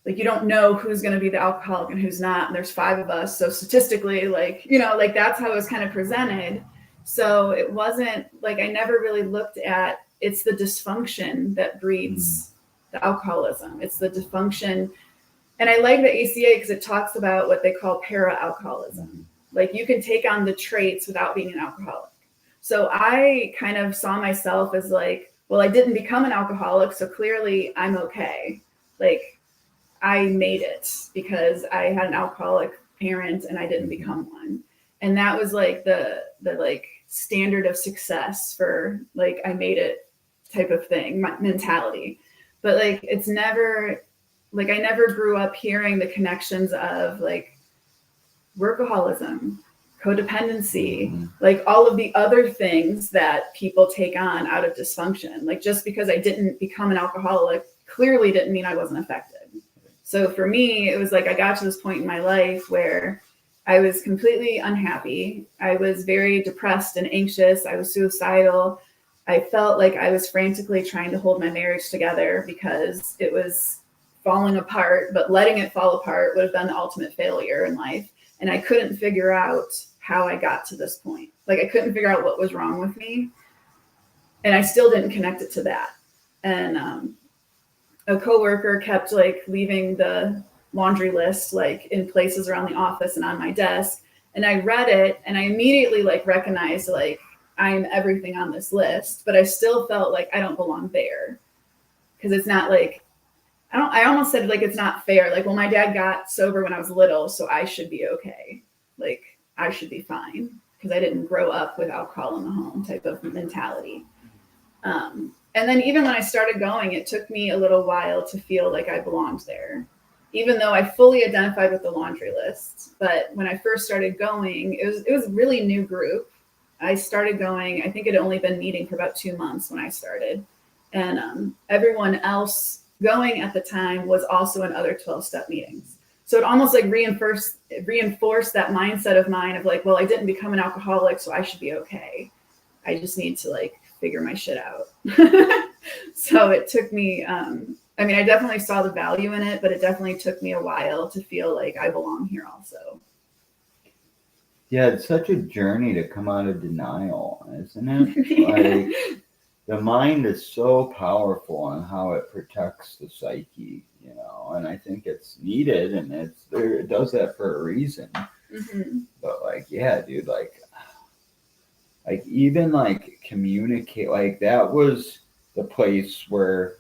you don't know who's going to be the alcoholic and who's not. And there's 5 of us. So statistically, like, you know, like that's how it was kind of presented. So it wasn't like I never really looked at it's the dysfunction that breeds the alcoholism. It's the dysfunction. And I like the ACA because it talks about what they call para-alcoholism. Like you can take on the traits without being an alcoholic. So I kind of saw myself as like, well, I didn't become an alcoholic, so clearly I'm okay. Like I made it because I had an alcoholic parent and I didn't become one. And that was like the like standard of success for like I made it type of thing, my mentality. But like it's never like I never grew up hearing the connections of like workaholism, codependency, like all of the other things that people take on out of dysfunction. Like just because I didn't become an alcoholic clearly didn't mean I wasn't affected. So for me, it was like I got to this point in my life where I was completely unhappy. I was very depressed and anxious. I was suicidal. I felt like I was frantically trying to hold my marriage together because it was falling apart, but letting it fall apart would have been the ultimate failure in life. And I couldn't figure out how I got to this point. Like I couldn't figure out what was wrong with me. And I still didn't connect it to that. And a coworker kept like leaving the laundry list like in places around the office and on my desk. And I read it and I immediately like recognized like I am everything on this list, but I still felt like I don't belong there. Because it's not like I almost said like it's not fair. Like, well, my dad got sober when I was little, so I should be okay. Like I should be fine because I didn't grow up with alcohol in the home type of mentality. And then even when I started going, it took me a little while to feel like I belonged there, even though I fully identified with the laundry list. But when I first started going, it was a really new group. I started going, I think it had only been meeting for about 2 months when I started. And everyone else going at the time was also in other 12-step meetings. So it almost like reinforced that mindset of mine of like, well, I didn't become an alcoholic, so I should be okay. I just need to like figure my shit out. So it took me, I mean, I definitely saw the value in it, but it definitely took me a while to feel like I belong here also. Yeah, it's such a journey to come out of denial, isn't it? Like the mind is so powerful on how it protects the psyche, you know, and I think it's needed and it's there, it does that for a reason. But like, yeah, dude, like even like communicate, like that was the place where,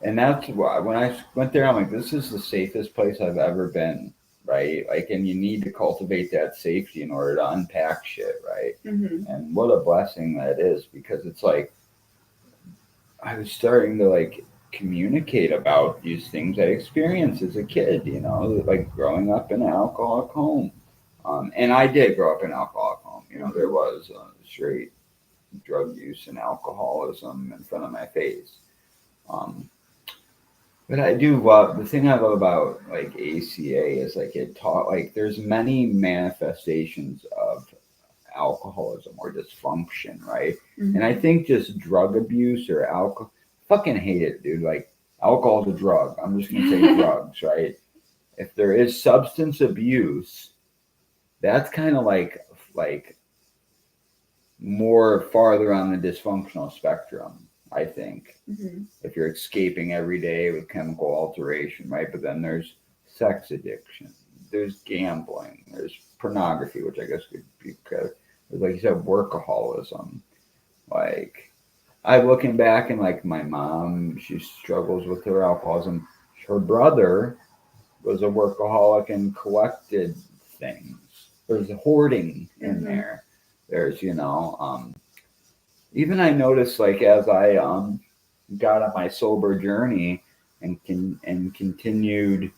and that's why when I went there, I'm like, this is the safest place I've ever been, right? Like, and you need to cultivate that safety in order to unpack shit, right? And what a blessing that is, because it's like I was starting to like communicate about these things I experienced as a kid, you know, like growing up in an alcoholic home. And I did grow up in an alcoholic home, you know, there was straight drug use and alcoholism in front of my face. But I do love, the thing I love about like ACA is like it taught, like there's many manifestations of alcoholism or dysfunction, right? And I think just drug abuse or alcohol, fucking hate it, dude. Like alcohol is a drug. I'm just going to say drugs, right? If there is substance abuse, that's kind of like more farther on the dysfunctional spectrum, I think. Mm-hmm. If you're escaping every day with chemical alteration, right? But then there's sex addiction, there's gambling, there's pornography, which I guess could be there's, like you said, workaholism. Like I'm looking back and like my mom, she struggles with her alcoholism. Her brother was a workaholic and collected things. There's hoarding in there. There's, even I noticed like as I got on my sober journey and continued,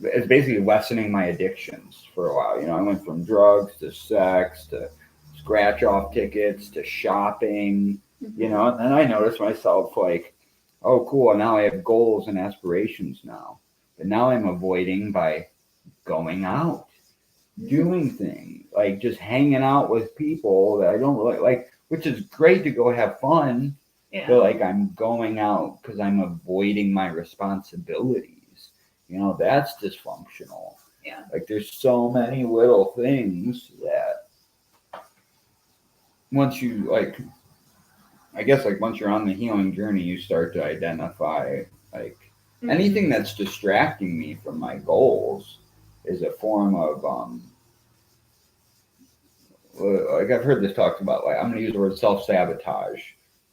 it's basically lessening my addictions for a while. I went from drugs to sex to scratch off tickets to shopping, and then I noticed myself like, oh cool, now I have goals and aspirations now. But now I'm avoiding by going out, doing things, like just hanging out with people that I don't really like, which is great to go have fun. Yeah. But like I'm going out because I'm avoiding my responsibilities. That's dysfunctional. Yeah. Like there's so many little things that once you like, I guess like once you're on the healing journey, you start to identify like anything that's distracting me from my goals is a form of like I've heard this talked about, like I'm going to use the word self-sabotage,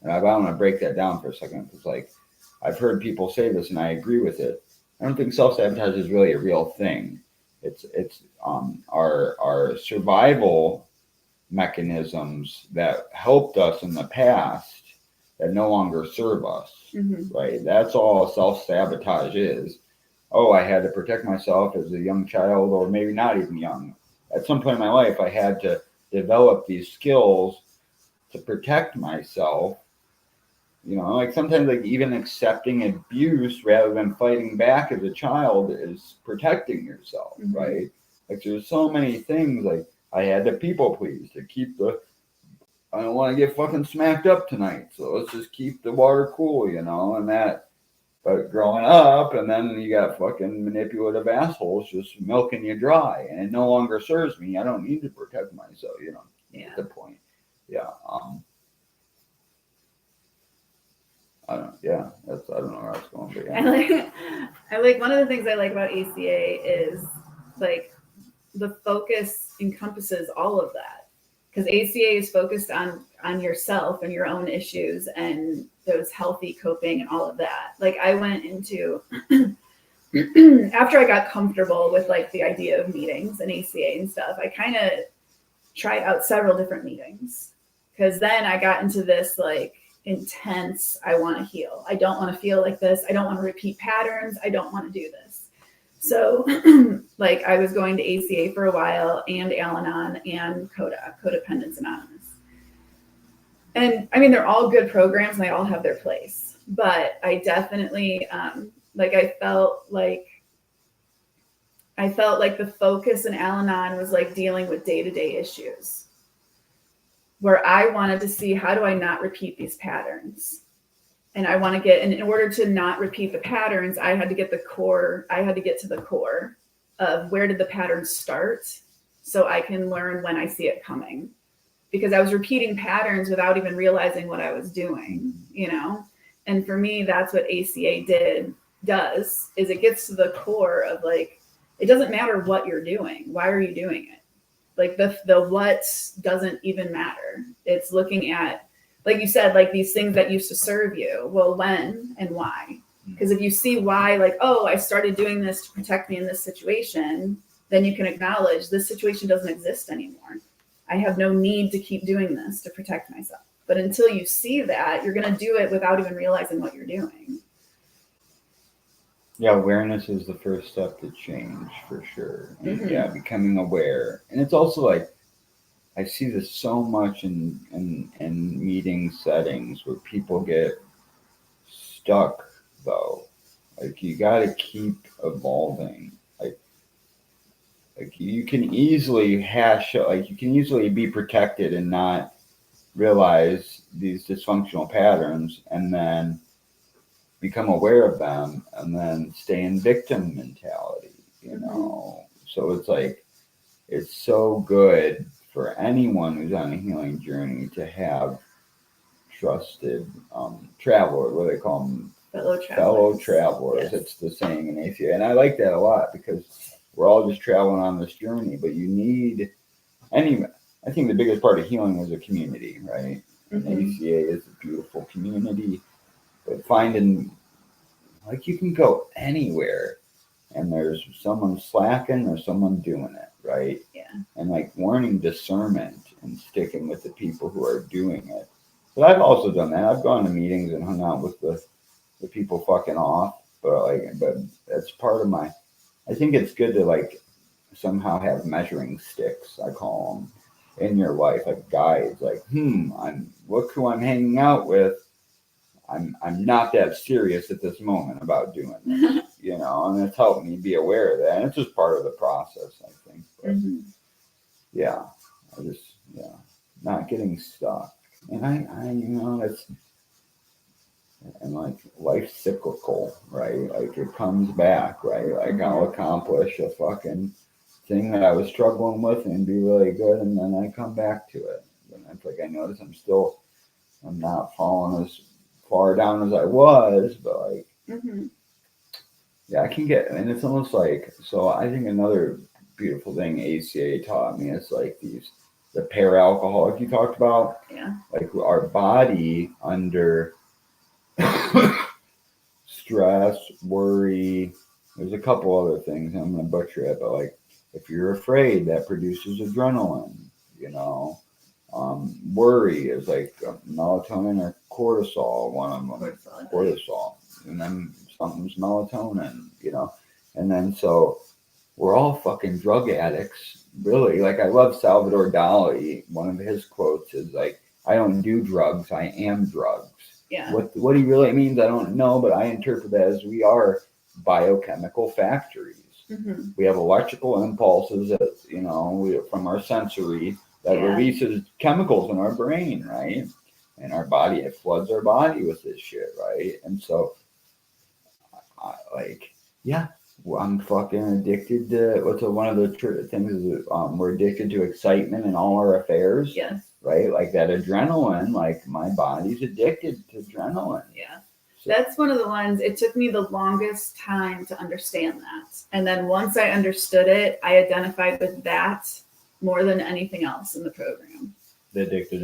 and I want to break that down for a second. It's like I've heard people say this and I agree with it. I don't think self-sabotage is really a real thing. It's our survival mechanisms that helped us in the past that no longer serve us, right? That's all self-sabotage is. Oh, I had to protect myself as a young child, or maybe not even young. At some point in my life, I had to develop these skills to protect myself. Like sometimes like even accepting abuse rather than fighting back as a child is protecting yourself, right? Like there's so many things, like I had to people please to keep I don't want to get fucking smacked up tonight, so let's just keep the water cool, and that. But growing up, and then you got fucking manipulative assholes just milking you dry, and it no longer serves me. I don't need to protect myself, Yeah. The point. Yeah. I don't know where I was going, but yeah. I like one of the things I like about ACA is like the focus encompasses all of that, because ACA is focused on yourself and your own issues and those healthy coping and all of that. Like I went into after I got comfortable with like the idea of meetings and ACA and stuff, I kind of tried out several different meetings, because then I got into this like intense, I want to heal. I don't want to feel like this. I don't want to repeat patterns. I don't want to do this. So like I was going to ACA for a while, and Al-Anon and CODA, Codependence Anonymous. And I mean, they're all good programs and they all have their place, but I definitely I felt like the focus in Al-Anon was like dealing with day-to-day issues, where I wanted to see, how do I not repeat these patterns? And I want to get, and in order to not repeat the patterns, I had to get to the core of where did the patterns start, so I can learn when I see it coming. Because I was repeating patterns without even realizing what I was doing, And for me, that's what ACA does, is it gets to the core of like, it doesn't matter what you're doing. Why are you doing it? Like the what doesn't even matter. It's looking at, like you said, like these things that used to serve you. Well, when and why? Because if you see why, like, oh, I started doing this to protect me in this situation, then you can acknowledge this situation doesn't exist anymore. I have no need to keep doing this to protect myself. But until you see that, you're going to do it without even realizing what you're doing. Yeah, awareness is the first step to change, for sure. And yeah, becoming aware. And it's also like, I see this so much in meeting settings where people get stuck, though. Like, you got to keep evolving. Like you can easily you can easily be protected and not realize these dysfunctional patterns, and then become aware of them and then stay in victim mentality, you know? So it's like, it's so good for anyone who's on a healing journey to have trusted travelers, what do they call them? Fellow travelers. Yes. It's the saying in ACA. And I like that a lot because we're all just traveling on this journey, but you need I think the biggest part of healing is a community, right? And ACA is a beautiful community, but finding, like, you can go anywhere and there's someone slacking or someone doing it, right? Yeah. And like learning discernment and sticking with the people who are doing it. But I've also done that. I've gone to meetings and hung out with the people fucking off, but that's part of my, I think it's good to like somehow have measuring sticks, I call them, in your life, like guides, like, look who I'm hanging out with. I'm not that serious at this moment about doing this, you know, and it's helped me be aware of that. And it's just part of the process, I think. But yeah, not getting stuck. And I you know, and like life's cyclical, right? Like it comes back, right? Like I'll accomplish a fucking thing that I was struggling with and be really good, and then I come back to it. And it's like I notice I'm not falling as far down as I was, but like yeah, I can get, and it's almost like, so I think another beautiful thing ACA taught me is like the para-alcoholic you talked about. Yeah. Like our body under stress, worry, there's a couple other things, I'm going to butcher it, but like if you're afraid, that produces adrenaline, you know. Worry is like melatonin or cortisol, one of them. Cortisol. And then something's melatonin, you know. And then so we're all fucking drug addicts, really. Like I love Salvador Dali. One of his quotes is like, I don't do drugs, I am drugs. Yeah. What he really means, I don't know, but I interpret that as we are biochemical factories. We have electrical impulses that, you know, from our sensory that releases chemicals in our brain, right? And our body, it floods our body with this shit, right? And so, I'm fucking addicted to, one of the things is we're addicted to excitement in all our affairs. Yes. Right? Like that adrenaline, like my body's addicted to adrenaline. Yeah. That's one of the ones, it took me the longest time to understand that. And then once I understood it, I identified with that more than anything else in the program. The addicted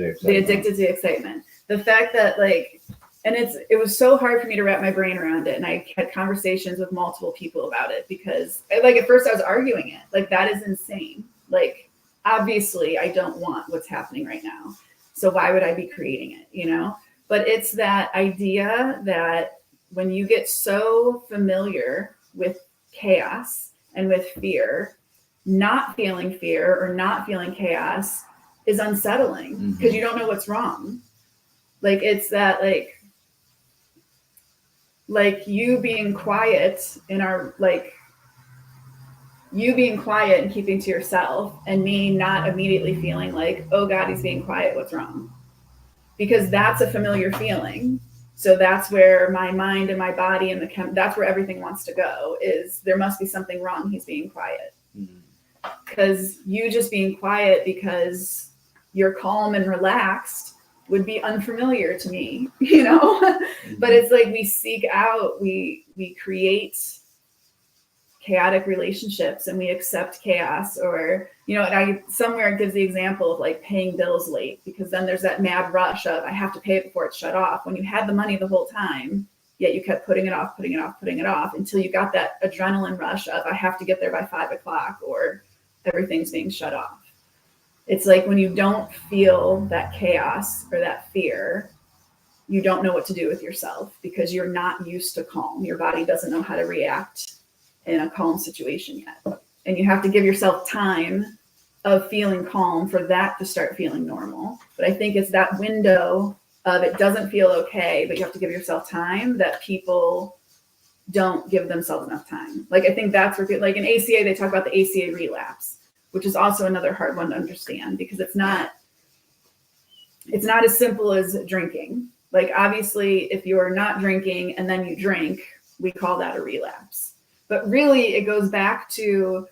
to excitement. The fact that like, and it was so hard for me to wrap my brain around it. And I had conversations with multiple people about it because like at first I was arguing it. Like that is insane. Like obviously I don't want what's happening right now. So why would I be creating it, you know? But it's that idea that when you get so familiar with chaos and with fear, not feeling fear or not feeling chaos is unsettling because you don't know what's wrong. Like it's that like you being quiet you being quiet and keeping to yourself and me not immediately feeling like, oh God, he's being quiet, what's wrong? Because that's a familiar feeling. So that's where my mind and my body and that's where everything wants to go, is there must be something wrong, he's being quiet. Because you just being quiet because you're calm and relaxed would be unfamiliar to me, you know? But it's like we seek out, we create chaotic relationships and we accept chaos, or, you know, somewhere it gives the example of like paying bills late, because then there's that mad rush of I have to pay it before it's shut off, when you had the money the whole time, yet you kept putting it off until you got that adrenaline rush of I have to get there by 5 o'clock or everything's being shut off. It's like when you don't feel that chaos or that fear, you don't know what to do with yourself because you're not used to calm. Your body doesn't know how to react in a calm situation yet. And you have to give yourself time of feeling calm for that to start feeling normal. But I think it's that window of it doesn't feel okay, but you have to give yourself time that people don't give themselves enough time. Like I think that's where, like in ACA, they talk about the ACA relapse, which is also another hard one to understand because it's not as simple as drinking. Like, obviously, if you're not drinking and then you drink, we call that a relapse. But really, it goes back to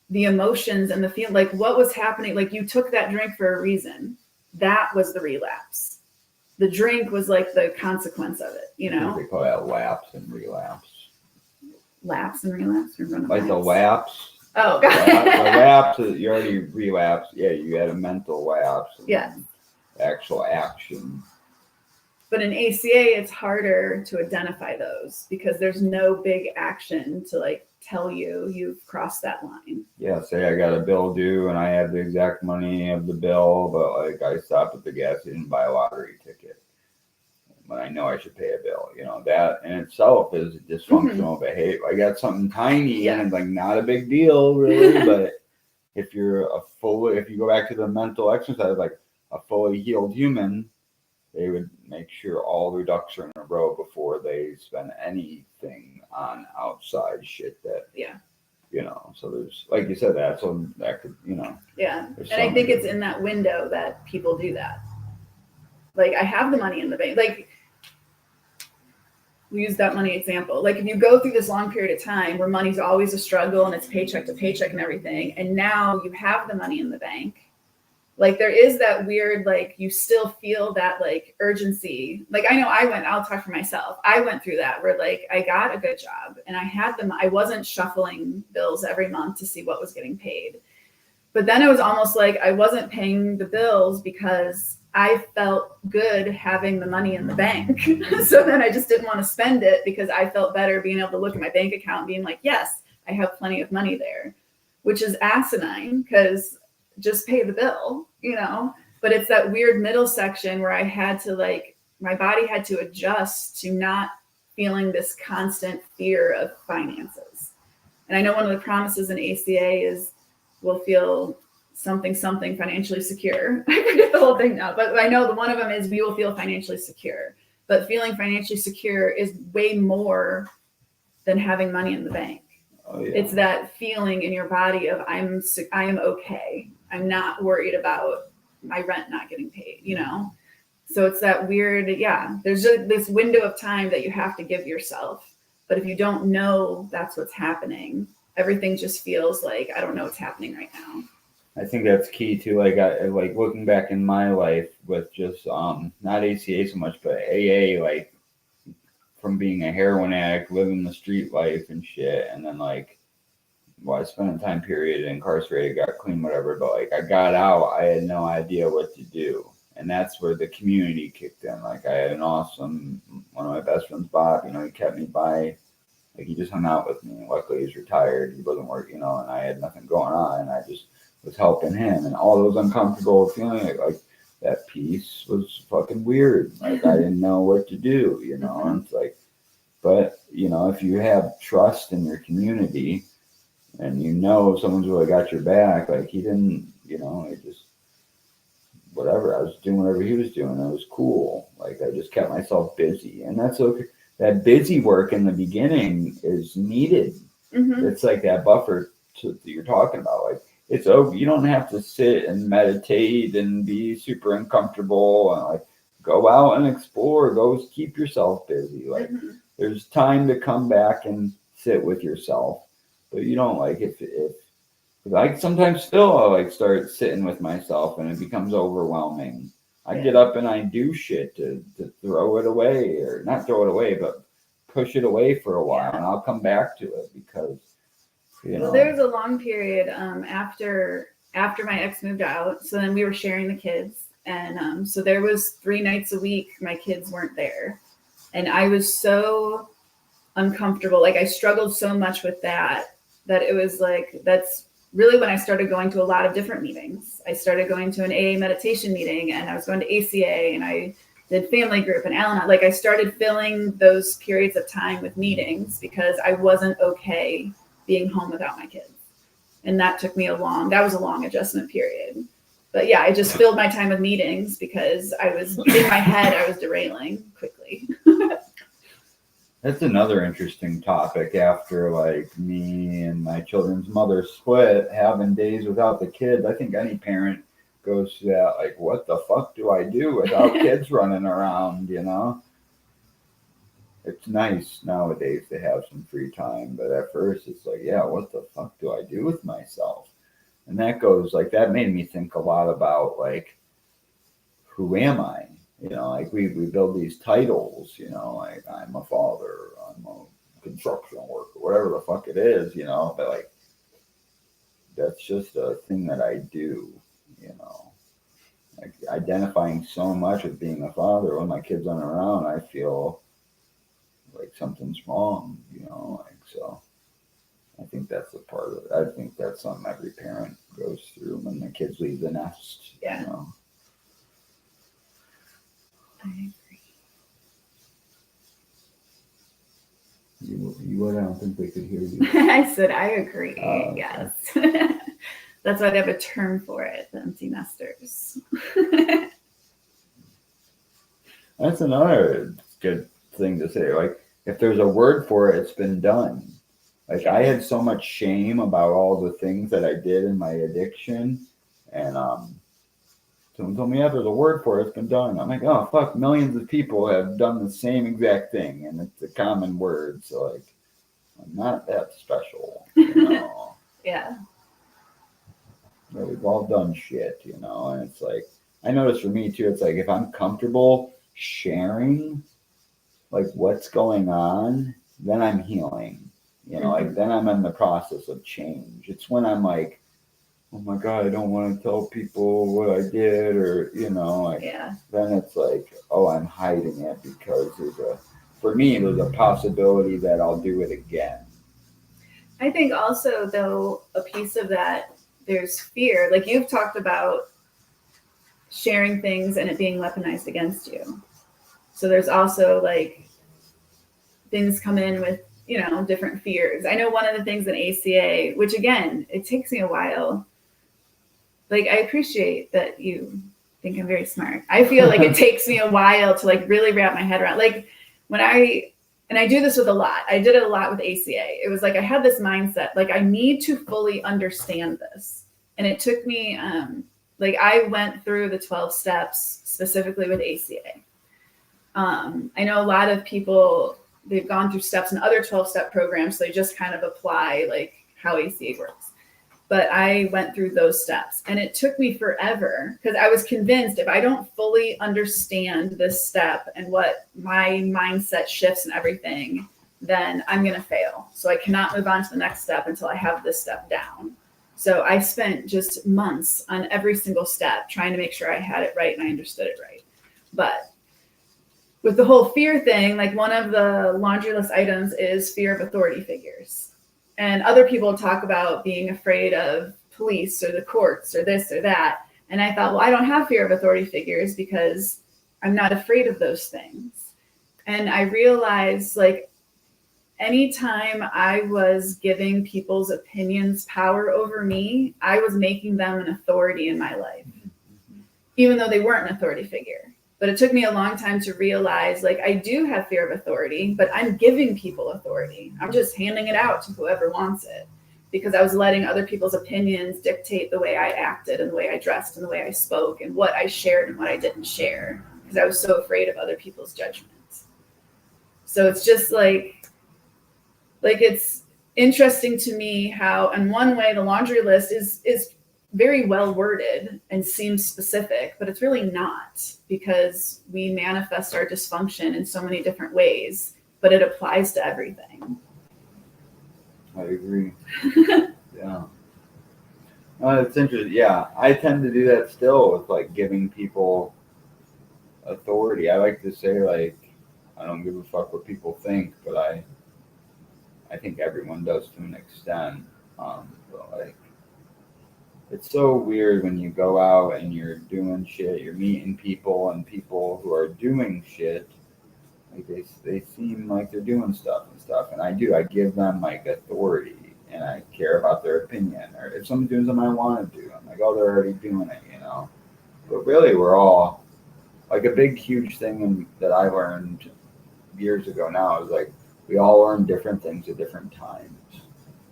the emotions and the feel, like what was happening. Like, you took that drink for a reason. That was the relapse. The drink was like the consequence of it, you know? They call that lapse and relapse. Lapse and relapse? Or like the lapse. Oh, God. The lapse is you already relapsed. Yeah, you had a mental lapse. Yeah. Actual action. But in ACA, it's harder to identify those because there's no big action to like tell you you've crossed that line. Yeah, say I got a bill due and I have the exact money of the bill, but like I stopped at the gas station and buy a lottery ticket. But I know I should pay a bill. You know, that in itself is dysfunctional behavior. I got something tiny and it's like not a big deal really, but if you go back to the mental exercise, like a fully healed human, they would make sure all their ducks are in a row before they spend anything on outside shit that, you know, so there's, like you said, that, so that could, you know. Yeah. And I think it's in that window that people do that. Like, I have the money in the bank. Like, we use that money example. Like, if you go through this long period of time where money's always a struggle and it's paycheck to paycheck and everything, and now you have the money in the bank, like, there is that weird, like, you still feel that, like, urgency. Like, I know I'll talk for myself. I went through that where, like, I got a good job and I had them. I wasn't shuffling bills every month to see what was getting paid. But then it was almost like I wasn't paying the bills because I felt good having the money in the bank. So then I just didn't want to spend it because I felt better being able to look at my bank account and being like, yes, I have plenty of money there, which is asinine because just pay the bill, you know? But it's that weird middle section where I had to, like, my body had to adjust to not feeling this constant fear of finances. And I know one of the promises in ACA is we'll feel something financially secure. I forget the whole thing now, but I know the one of them is we will feel financially secure. But feeling financially secure is way more than having money in the bank. Oh, yeah. It's that feeling in your body of I am okay. I'm not worried about my rent not getting paid, you know? So it's that weird, there's just this window of time that you have to give yourself. But if you don't know that's what's happening, everything just feels like, I don't know what's happening right now. I think that's key too. Like like looking back in my life with just not ACA so much, but AA, like from being a heroin addict, living the street life and shit, and then like, well, I spent a time period incarcerated, got clean, whatever, but like I got out, I had no idea what to do. And that's where the community kicked in. Like I had an awesome, one of my best friends, Bob, you know, he kept me by, like he just hung out with me. Luckily he's retired, he wasn't working, you know, and I had nothing going on, and I just was helping him. And all those uncomfortable feelings, like that piece was fucking weird. Like I didn't know what to do, you know, and it's like, but you know, if you have trust in your community, and you know someone's really got your back, like he didn't, you know, he just, whatever, I was doing whatever he was doing. It was cool. Like I just kept myself busy. And that's okay. That busy work in the beginning is needed. Mm-hmm. It's like that buffer that you're talking about. Like it's okay. You don't have to sit and meditate and be super uncomfortable and like go out and explore. Go keep yourself busy. Like there's time to come back and sit with yourself. But you don't like if I sometimes still I like start sitting with myself and it becomes overwhelming. I get up and I do shit to throw it away, or not throw it away, but push it away for a while, and I'll come back to it because you know. There was a long period after my ex moved out, so then we were sharing the kids, and so there was 3 nights a week my kids weren't there, and I was so uncomfortable. Like I struggled so much with that it was like, that's really when I started going to a lot of different meetings. I started going to an AA meditation meeting, and I was going to ACA, and I did family group and Al-Anon. Like I started filling those periods of time with meetings because I wasn't okay being home without my kids. And that was a long adjustment period. But yeah, I just filled my time with meetings because I was in my head, I was derailing quickly. That's another interesting topic after like me and my children's mother split, having days without the kids. I think any parent goes to that, like, what the fuck do I do without kids running around, you know? It's nice nowadays to have some free time, but at first it's like, yeah, what the fuck do I do with myself? And that goes, like, that made me think a lot about, like, who am I? You know, like, we build these titles, you know, like, I'm a father, I'm a construction worker, whatever the fuck it is, you know, but, like, that's just a thing that I do, you know. Like, identifying so much with being a father, when my kids aren't around, I feel like something's wrong, you know, like, so I think that's a part of it. I think that's something every parent goes through when the kids leave the nest, Yeah. you know. I agree. You would, I don't think they could hear you. I said I agree. Okay. Yes. That's why they have a term for it, the empty nesters. That's another good thing to say. Like, if there's a word for it, it's been done. Like, I had so much shame about all the things that I did in my addiction, and someone told me, yeah, there's a word for it, it's been done. I'm like, oh fuck, millions of people have done the same exact thing, and it's a common word, so, like, I'm not that special, you know. Yeah. But we've all done shit, you know, and it's like, I notice for me too, it's like, if I'm comfortable sharing, like, what's going on, then I'm healing, you know, like, then I'm in the process of change. It's when I'm like, oh my God, I don't want to tell people what I did, or, you know, like, then it's like, oh, I'm hiding it because for me, there's a possibility that I'll do it again. I think also, though, a piece of that, there's fear. Like, you've talked about sharing things and it being weaponized against you. So there's also, like, things come in with, you know, different fears. I know one of the things in ACA, which again, it takes me a while. Like, I appreciate that you think I'm very smart. I feel like it takes me a while to, like, really wrap my head around. Like, when and I do this with a lot. I did it a lot with ACA. It was like I had this mindset, like, I need to fully understand this. And it took me, like, I went through the 12 steps specifically with ACA. I know a lot of people, they've gone through steps in other 12-step programs, so they just kind of apply, like, how ACA works. But I went through those steps, and it took me forever because I was convinced if I don't fully understand this step and what my mindset shifts and everything, then I'm going to fail. So I cannot move on to the next step until I have this step down. So I spent just months on every single step trying to make sure I had it right and I understood it right. But with the whole fear thing, like, one of the laundry list items is fear of authority figures. And other people talk about being afraid of police or the courts or this or that. And I thought, well, I don't have fear of authority figures because I'm not afraid of those things. And I realized, like, anytime I was giving people's opinions power over me, I was making them an authority in my life, even though they weren't an authority figure. But it took me a long time to realize, like, I do have fear of authority, but I'm giving people authority. I'm just handing it out to whoever wants it, because I was letting other people's opinions dictate the way I acted and the way I dressed and the way I spoke and what I shared and what I didn't share, because I was so afraid of other people's judgments. So it's just like it's interesting to me how, in one way, the laundry list is very well worded and seems specific, but it's really not, because we manifest our dysfunction in so many different ways, but it applies to everything. I agree. Yeah. It's interesting. Yeah, I tend to do that still with, like, giving people authority. I like to say, like, I don't give a fuck what people think, but I think everyone does to an extent. But, like, it's so weird when you go out and you're doing shit, you're meeting people, and people who are doing shit, like, they seem like they're doing stuff, and I give them, like, authority, and I care about their opinion, or if someone's doing something I want to do, I'm like, oh, they're already doing it, you know. But really, we're all, like, a big huge thing that I learned years ago now is, like, we all learn different things at different times.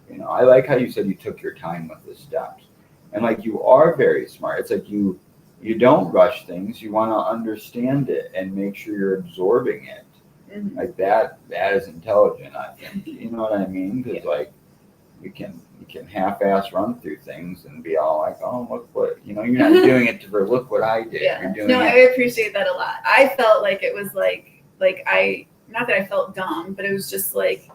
You know, I like how you said you took your time with the steps. And like you are very smart. It's like you don't rush things. You want to understand it and make sure you're absorbing it. Mhm. Like that is intelligent, I think. You know what I mean? Because Yeah. like you can half-ass run through things and be all like, oh, look what, you're not doing it for look what I did. Yeah. You're doing No, I it. appreciate that a lot. I felt like it was like I, not that I felt dumb, but it was just like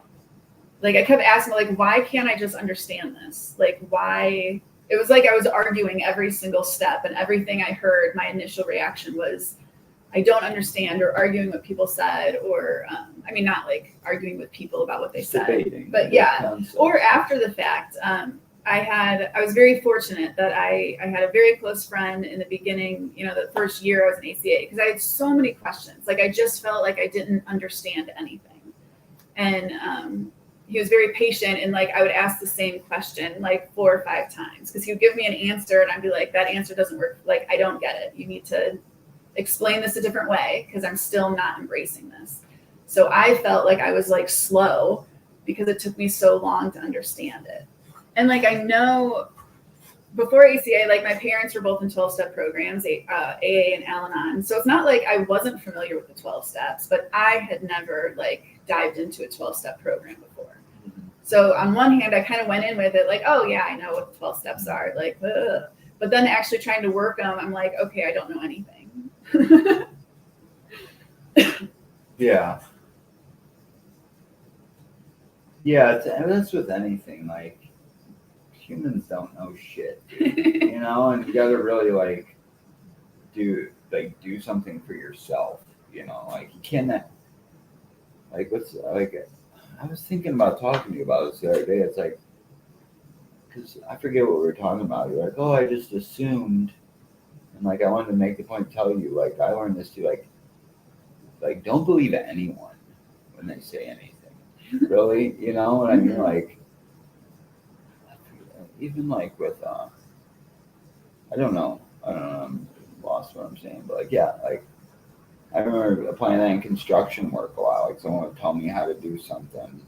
I kept asking, like, why can't I just understand this? Like, why? It was like I was arguing every single step, and everything I heard, my initial reaction was, I don't understand, or arguing what people said, or I mean, not like arguing with people about what they Just said, debating. but yeah, or after the fact. I was very fortunate that I had a very close friend in the beginning, the first year I was in ACA, because I had so many questions. Like I just felt like I didn't understand anything. And he was very patient, and like I would ask the same question like 4 or 5 times, because he would give me an answer and I'd be like, that answer doesn't work. Like, I don't get it. You need to explain this a different way, because I'm still not embracing this. So I felt like I was like slow because it took me so long to understand it. And like I know before ACA, like my parents were both in 12-step programs, AA and Al-Anon. So it's not like I wasn't familiar with the 12 steps, but I had never like dived into a 12-step program before. So on one hand, I kind of went in with it like, oh yeah, I know what the 12 steps are. Like, ugh. But then actually trying to work them, I'm like, okay, I don't know anything. Yeah. Yeah, that's with anything. Like, humans don't know shit, dude, and you gotta really like do something for yourself, like you cannot, like what's like, I was thinking about talking to you about this the other day. It's like, because I forget what we were talking about. You're like, oh, I just assumed, and like I wanted to make the point to tell you, like I learned this too, like don't believe anyone when they say anything, really, what I mean? Like even like with I don't know, I'm lost what I'm saying, but like yeah, like I remember applying that in construction work a lot. Like someone would tell me how to do something,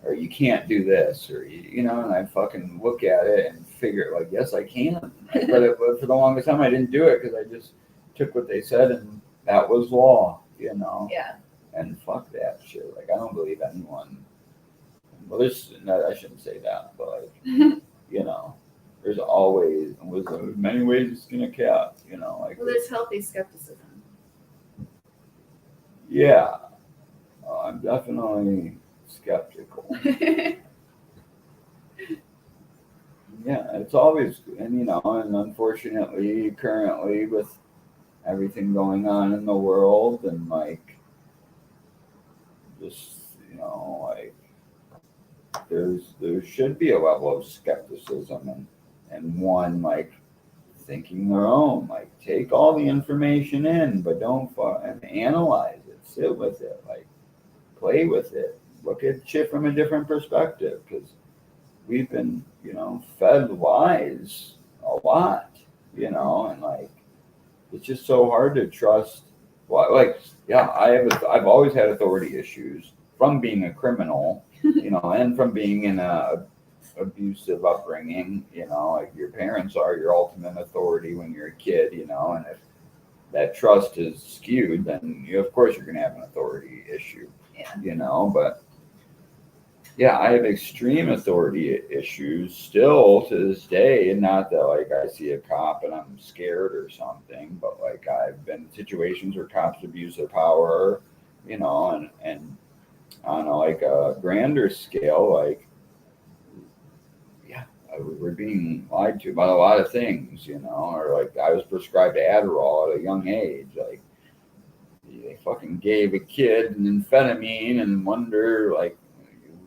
or you can't do this, or and I fucking look at it and figure like, yes, I can. Like, but for the longest time, I didn't do it because I just took what they said and that was law, Yeah. And fuck that shit. Like I don't believe anyone. Well, no, I shouldn't say that, but like there's always many ways to skin a cat. Like well, there's healthy skepticism. Yeah, I'm definitely skeptical. Yeah, it's always, and and unfortunately, currently with everything going on in the world, and like, just like, there should be a level of skepticism and one like thinking their own, like take all the information in, but don't and analyze it, sit with it, like play with it, look at shit from a different perspective, because we've been, fed lies a lot, and like it's just so hard to trust. Well, like, yeah, I've always had authority issues from being a criminal, and from being in a abusive upbringing, like your parents are your ultimate authority when you're a kid, and if that trust is skewed, then of course you're going to have an authority issue, but yeah, I have extreme authority issues still to this day, and not that like I see a cop and I'm scared or something, but like I've been in situations where cops abuse their power, and on like a grander scale, like yeah, we're being lied to about a lot of things, or like I was prescribed Adderall at a young age, like they fucking gave a kid an amphetamine and wonder like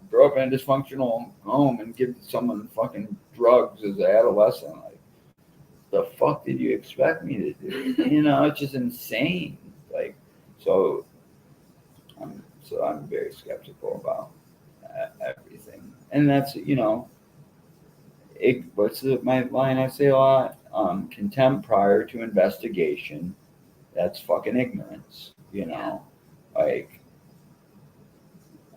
grow up in a dysfunctional home and give someone fucking drugs as an adolescent. Like, the fuck did you expect me to do? It's just insane. Like, so I'm very skeptical about everything, and that's what's my line I say a lot? Contempt prior to investigation. That's fucking ignorance. Yeah. Like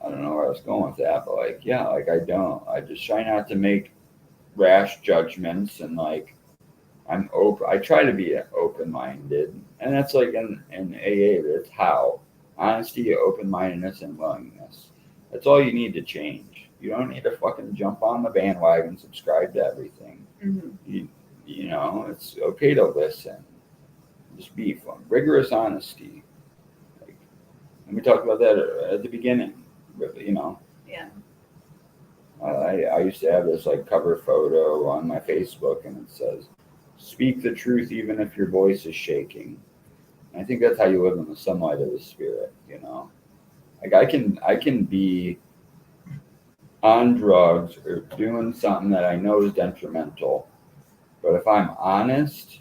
I don't know where I was going with that, but like, yeah, like I just try not to make rash judgments, and like I'm open. I try to be open-minded, and that's like in AA. That's how honesty, open-mindedness, and willingness. That's all you need to change. You don't need to fucking jump on the bandwagon, subscribe to everything. You know, it's okay to listen. Just be fun. Rigorous honesty. Like, and we talked about that at the beginning. You know. Yeah. I used to have this like cover photo on my Facebook, and it says, "Speak the truth even if your voice is shaking." And I think that's how you live in the sunlight of the spirit. You know, like I can be on drugs or doing something that I know is detrimental, but if I'm honest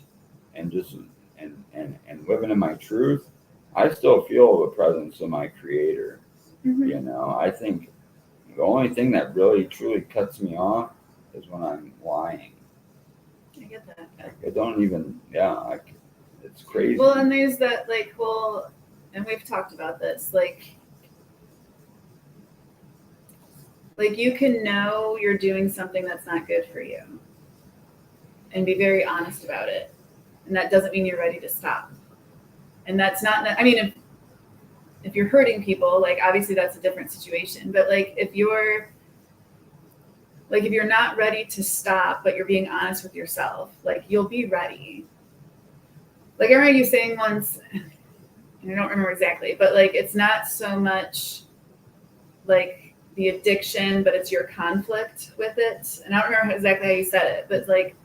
and just and living in my truth, I still feel the presence of my creator. You know, I think the only thing that really truly cuts me off is when I'm lying. I get that. I don't even, it's crazy. Well, and there's that like whole, and we've talked about this, like you can know you're doing something that's not good for you and be very honest about it. And that doesn't mean you're ready to stop. And that's not, I mean, if you're hurting people, like obviously that's a different situation. But like if you're not ready to stop, but you're being honest with yourself, like you'll be ready. Like I remember you saying once, and I don't remember exactly, but like it's not so much like the addiction, but it's your conflict with it. And I don't remember exactly how you said it, but like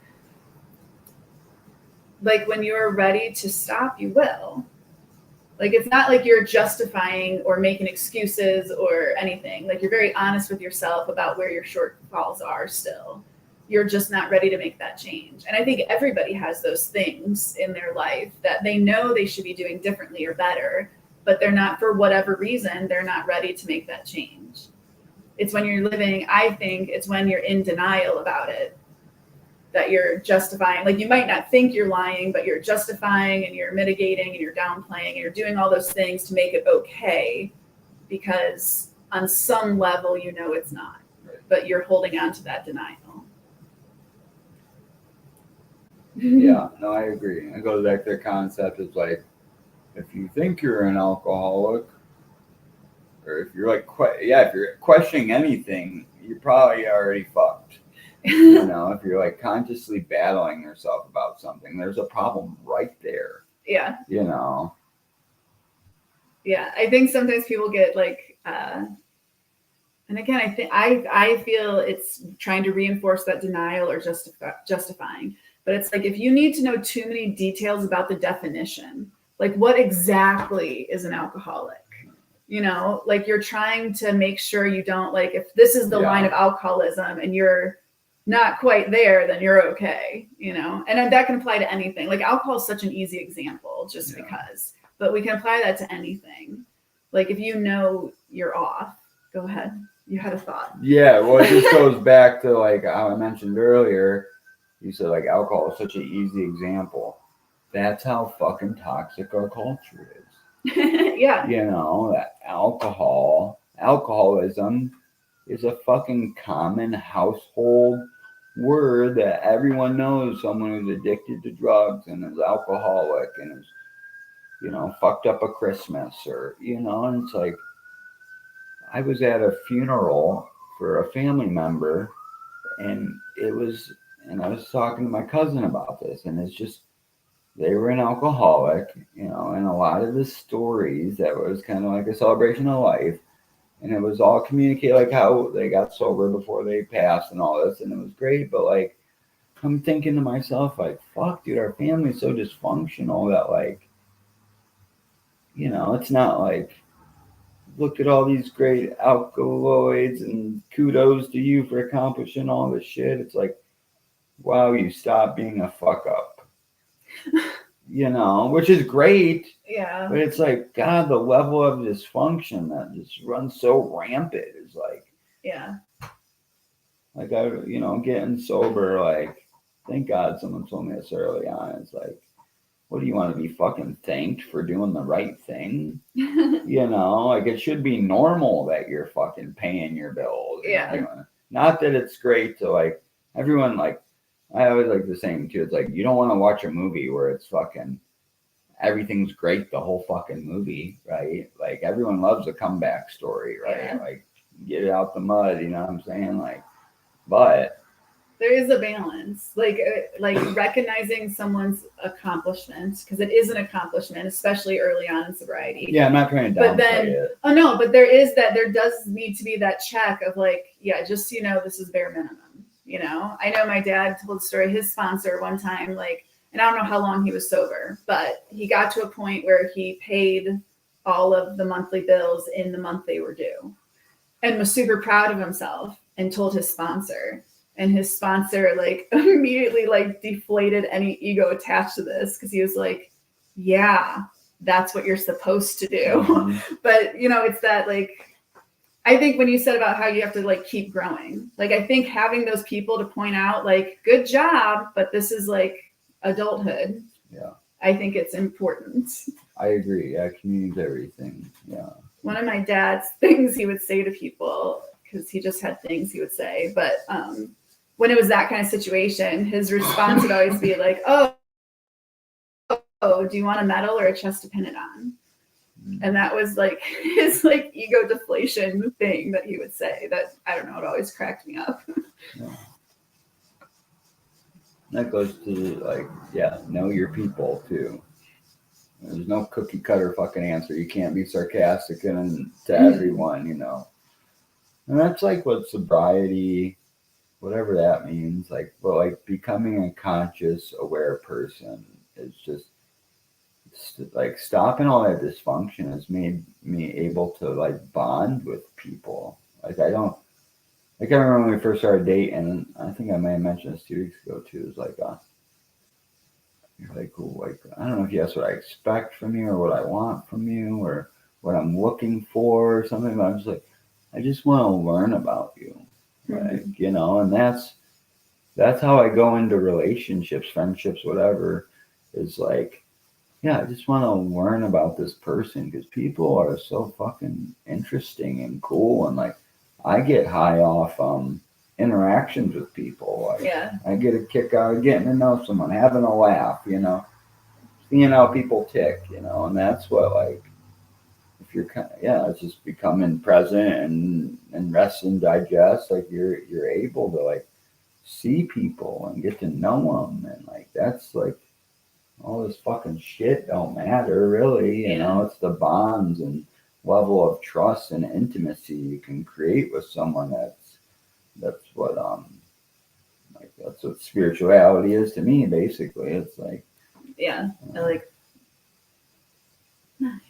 when you're ready to stop, you will. Like, it's not like you're justifying or making excuses or anything. Like, you're very honest with yourself about where your shortfalls are still. You're just not ready to make that change. And I think everybody has those things in their life that they know they should be doing differently or better, but they're not, for whatever reason, they're not ready to make that change. It's when you're living, I think it's when you're in denial about it, that you're justifying. Like you might not think you're lying, but you're justifying and you're mitigating and you're downplaying and you're doing all those things to make it okay, because on some level you know it's not, but you're holding on to that denial. Yeah, no, I agree. It goes back to the concept of like, if you think you're an alcoholic, or if you're like, if you're questioning anything, you're probably already fucked. You know, if you're like consciously battling yourself about something, there's a problem right there. Yeah. You know. Yeah, I think sometimes people get like, and again, I feel it's trying to reinforce that denial or justifying. But it's like if you need to know too many details about the definition, like what exactly is an alcoholic? You know, like you're trying to make sure you don't, like if this is the line of alcoholism and you're not quite there, then you're okay, you know? And that can apply to anything. Like alcohol is such an easy example just because, but we can apply that to anything. Like if you know you're off, go ahead. You had a thought. Yeah, well, it just goes back to like how I mentioned earlier. You said like alcohol is such an easy example. That's how fucking toxic our culture is. Yeah. You know, that alcoholism is a fucking common household word that everyone knows someone who's addicted to drugs and is alcoholic and is, you know, fucked up a Christmas or, you know, and it's like, I was at a funeral for a family member and I was talking to my cousin about this, and it's just, they were an alcoholic, you know, and a lot of the stories that was kind of like a celebration of life. And it was all communicated like how they got sober before they passed and all this. And it was great. But like, I'm thinking to myself, like, fuck, dude, our family's so dysfunctional that like, you know, it's not like, look at all these great alkaloids and kudos to you for accomplishing all this shit. It's like, wow, you stopped being a fuck up, you know, which is great. Yeah. But it's like, God, the level of dysfunction that just runs so rampant is like, yeah. Like you know, getting sober, like, thank God someone told me this early on. It's like, what do you want to be fucking thanked for doing the right thing? You know, like it should be normal that you're fucking paying your bills. Yeah. You know? Not that it's great to like everyone like, I always like the saying too. It's like you don't want to watch a movie where it's fucking everything's great the whole fucking movie, right? Like everyone loves a comeback story, right? Yeah. Like get it out the mud, you know what I'm saying? Like, but there is a balance, like recognizing someone's accomplishment, because it is an accomplishment, especially early on in sobriety. Yeah, I'm not trying to But downplay then, it. oh no, but there does need to be that check of like, yeah, just so you know, this is bare minimum. You know, I know my dad told the story. His sponsor one time, like, and I don't know how long he was sober, but he got to a point where he paid all of the monthly bills in the month they were due, and was super proud of himself, and told his sponsor. And his sponsor like immediately like deflated any ego attached to this, because he was like, yeah, that's what you're supposed to do. Mhm. But you know, it's that like, I think when you said about how you have to like keep growing, like I think having those people to point out like, good job, but this is like adulthood. Yeah, I think it's important. I agree. Yeah, community's everything. Yeah. One of my dad's things he would say to people, because he just had things he would say, but when it was that kind of situation, his response would always be like, oh, do you want a medal or a chest to pin it on? And that was like his like ego deflation thing that he would say, that, I don't know, it always cracked me up. Yeah. That goes to like, yeah, know your people too. There's no cookie cutter fucking answer. You can't be sarcastic and to everyone, you know. And that's like what sobriety, whatever that means, like, but like becoming a conscious, aware person is just like stopping all that dysfunction has made me able to like bond with people. Like I don't, like I remember when we first started dating, and I think I may have mentioned this 2 weeks ago too. It was like, you're like, cool, like I don't know if you ask what I expect from you or what I want from you or what I'm looking for or something, but I'm just like, I just want to learn about you, like you know, and that's how I go into relationships, friendships, whatever. Is like, yeah, I just want to learn about this person because people are so fucking interesting and cool, and like I get high off interactions with people. Like, Yeah. I get a kick out of getting to know someone, having a laugh, you know, seeing how people tick, you know, and that's what like if you're kind of, yeah, it's just becoming present and rest and digest. Like you're able to like see people and get to know them, and like that's like all this fucking shit don't matter really, you know. It's the bonds and level of trust and intimacy you can create with someone. That's what like that's what spirituality is to me, basically. It's like, Yeah, I like, nice.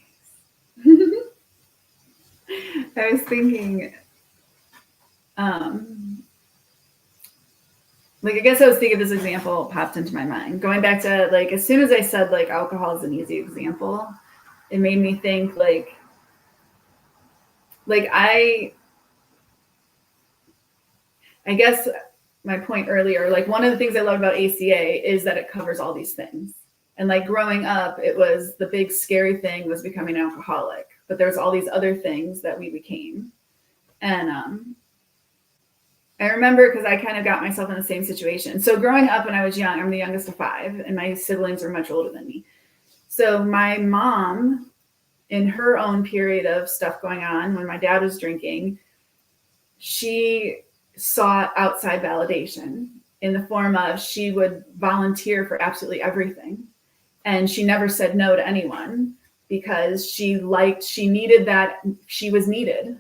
I was thinking, like, I guess I was thinking this example popped into my mind. Going back to, like, as soon as I said, like, alcohol is an easy example, it made me think, like I guess my point earlier, like, one of the things I love about ACA is that it covers all these things. And, like, growing up, it was the big scary thing was becoming an alcoholic. But there's all these other things that we became. And I remember because I kind of got myself in the same situation. So growing up when I was young, I'm the youngest of 5, and my siblings are much older than me. So my mom, in her own period of stuff going on when my dad was drinking, she sought outside validation in the form of she would volunteer for absolutely everything. And she never said no to anyone because she needed that, she was needed.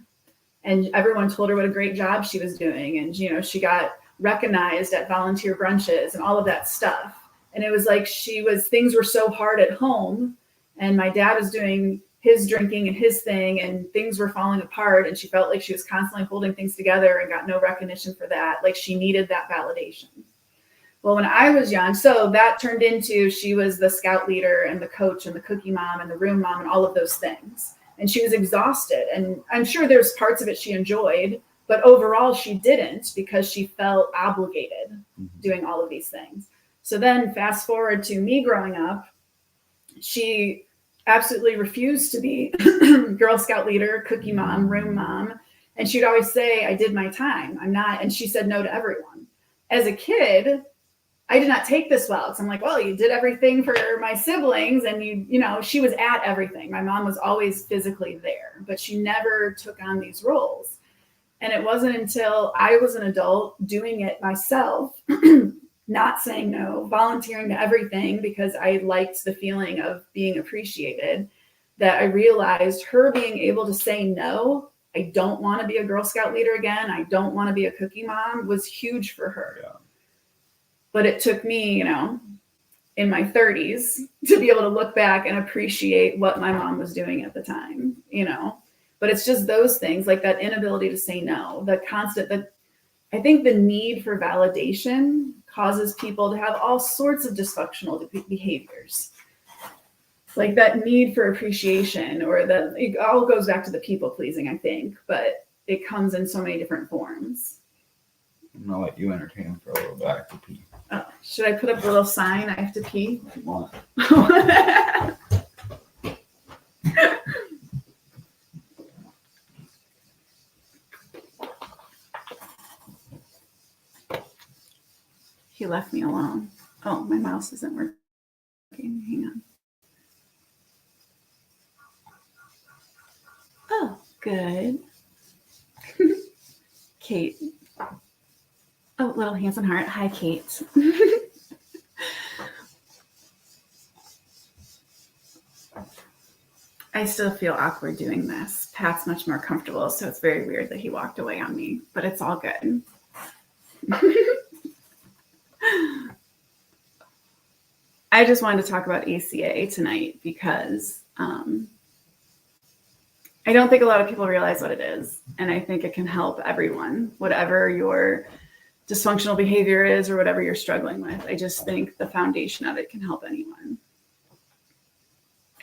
And everyone told her what a great job she was doing. And, you know, she got recognized at volunteer brunches and all of that stuff. And it was like things were so hard at home, and my dad was doing his drinking and his thing, and things were falling apart. And she felt like she was constantly holding things together and got no recognition for that. Like she needed that validation. Well, when I was young, so that turned into, she was the scout leader and the coach and the cookie mom and the room mom and all of those things. And she was exhausted. And I'm sure there's parts of it she enjoyed, but overall she didn't, because she felt obligated doing all of these things. So then fast forward to me growing up, she absolutely refused to be Girl Scout leader, cookie mom, room mom. And she'd always say, I did my time. I'm not. And she said no to everyone. as a kid, I did not take this well. Because I'm like, well, you did everything for my siblings, and you know, she was at everything. My mom was always physically there, but she never took on these roles. And it wasn't until I was an adult doing it myself, not saying no, volunteering to everything because I liked the feeling of being appreciated, that I realized her being able to say no, I don't want to be a Girl Scout leader again, I don't want to be a cookie mom, was huge for her. Yeah. But it took me, you know, in my 30s to be able to look back and appreciate what my mom was doing at the time, you know. But it's just those things, like that inability to say no, the constant, that I think the need for validation causes people to have all sorts of dysfunctional behaviors. Like that need for appreciation, or that it all goes back to the people pleasing, I think, but it comes in so many different forms. I'm gonna let you entertain him for a little bit. I have to pee. Should I put up a little sign? I have to pee. If you want. He left me alone. Oh, my mouse isn't working. Hang on. Oh, good. Kate. Oh, little handsome heart. Hi, Kate. I still feel awkward doing this. Pat's much more comfortable, so it's very weird that he walked away on me, but it's all good. I just wanted to talk about ACA tonight because I don't think a lot of people realize what it is, and I think it can help everyone, whatever your dysfunctional behavior is or whatever you're struggling with. I just think the foundation of it can help anyone.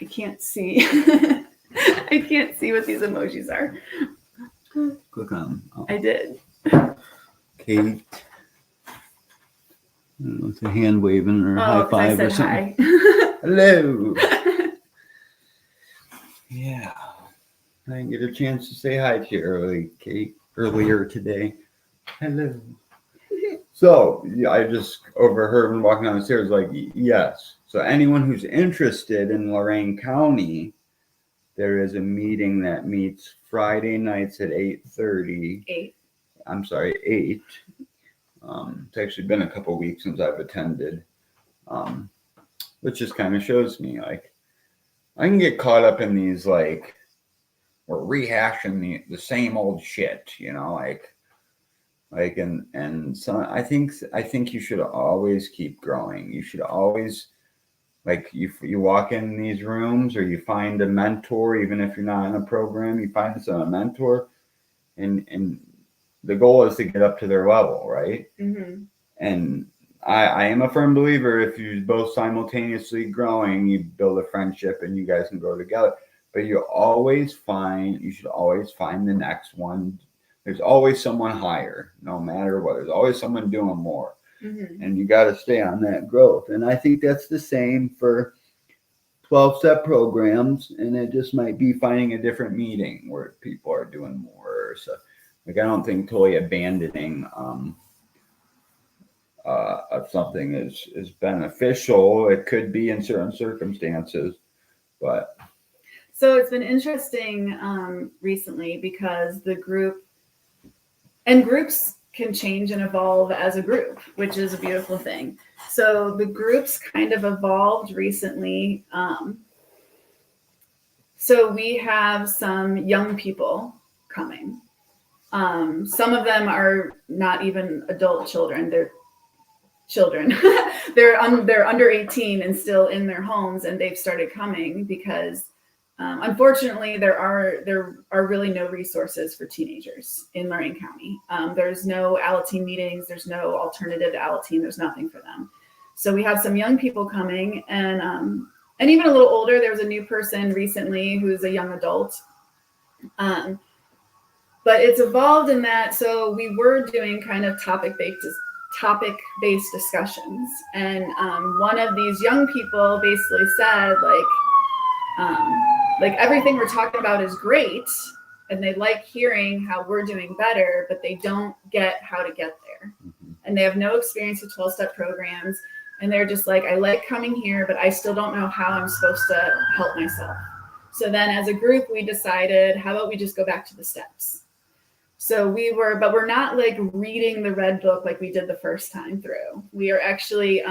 I can't see. I can't see what these emojis are. Click on them. Oh. I did. Kate. I don't know, it's a hand waving or high five or something. Hi. Hello. Yeah. I didn't get a chance to say hi to you earlier today. Hello. So yeah, I just overheard when walking down the stairs, like, yes. So anyone who's interested in Lorain County, there is a meeting that meets Friday nights at 8:30. 8. I'm sorry, 8. It's actually been a couple weeks since I've attended, which just kind of shows me, like, I can get caught up in these, like, we're rehashing the same old shit, you know, like and so I think you should always keep growing. You should always, like, you walk in these rooms or you find a mentor, even if you're not in a program, you find a mentor, and the goal is to get up to their level, right? Mm-hmm. And I am a firm believer, if you're both simultaneously growing, you build a friendship and you guys can grow together. But you should always find the next one. There's always someone higher, no matter what. There's always someone doing more. Mm-hmm. And you got to stay on that growth. And I think that's the same for 12-step programs. And it just might be finding a different meeting where people are doing more. So, like, I don't think totally abandoning of something is beneficial. It could be in certain circumstances, but. So it's been interesting recently because the groups can change and evolve as a group, which is a beautiful thing. So the groups kind of evolved recently. So we have some young people coming. Some of them are not even adult children. They're children. they're under 18 and still in their homes, and they've started coming because unfortunately, there are really no resources for teenagers in Lorain County. There's no Alateen meetings. There's no alternative to Alateen. There's nothing for them. So we have some young people coming, and even a little older. There was a new person recently who's a young adult. But it's evolved in that. So we were doing kind of topic-based discussions, and one of these young people basically said, like everything we're talking about is great, and they like hearing how we're doing better, but they don't get how to get there. Mm-hmm. and they have no experience with 12-step programs. And they're just like, I like coming here, but I still don't know how I'm supposed to help myself. So then as a group, we decided, how about we just go back to the steps? So but we're not like reading the red book like we did the first time through. We are actually,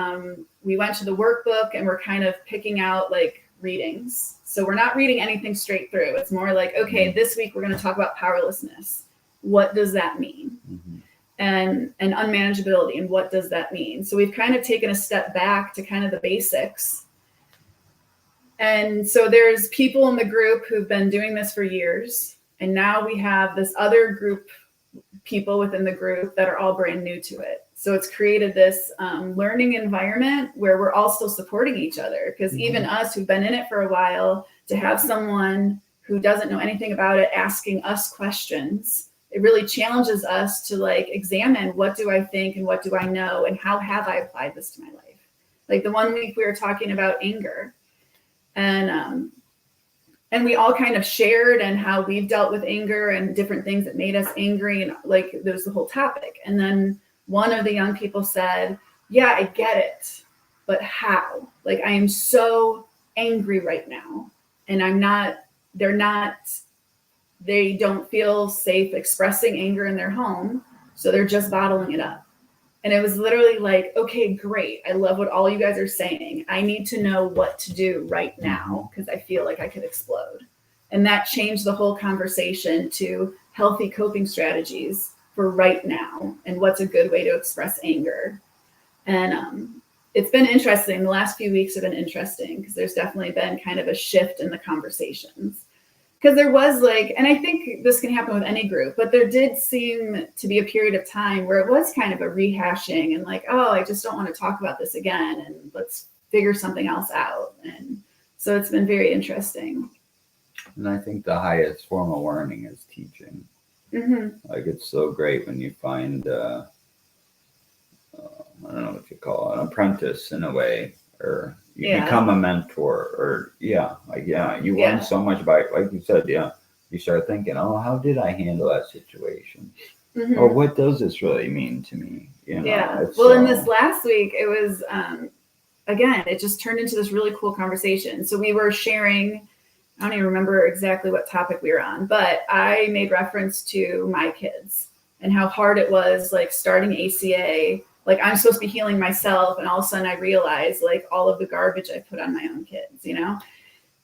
we went to the workbook and we're kind of picking out like readings. So we're not reading anything straight through. It's more like, okay, this week we're going to talk about powerlessness. What does that mean? Mm-hmm. And unmanageability, and what does that mean? So we've kind of taken a step back to kind of the basics. And so there's people in the group who've been doing this for years. And now we have this other group, people within the group that are all brand new to it. So it's created this learning environment where we're all still supporting each other. Because even us who've been in it for a while, to have someone who doesn't know anything about it asking us questions, it really challenges us to like examine, what do I think and what do I know and how have I applied this to my life? Like the one week we were talking about anger, and we all kind of shared and how we've dealt with anger and different things that made us angry, and like there's the whole topic. And then one of the young people said, yeah, I get it, but how? Like I am so angry right now, and they don't feel safe expressing anger in their home, so they're just bottling it up. And it was literally like, okay, great. I love what all you guys are saying. I need to know what to do right now because I feel like I could explode. And that changed the whole conversation to healthy coping strategies for right now and what's a good way to express anger. And it's been interesting. The last few weeks have been interesting because there's definitely been kind of a shift in the conversations. Because there was like, and I think this can happen with any group, but there did seem to be a period of time where it was kind of a rehashing and like, oh, I just don't want to talk about this again, and let's figure something else out. And so it's been very interesting. And I think the highest form of learning is teaching. Like it's so great when you find, I don't know what you call it, an apprentice in a way, or you become a mentor, or you learn so much about it. Like you said, you start thinking, oh, how did I handle that situation? Or what does this really mean to me? You know, well, in this last week, it was, again, it just turned into this really cool conversation. So we were sharing, I don't even remember exactly what topic we were on, but I made reference to my kids and how hard it was, like starting ACA. Like I'm supposed to be healing myself, and all of a sudden I realized like all of the garbage I put on my own kids, you know?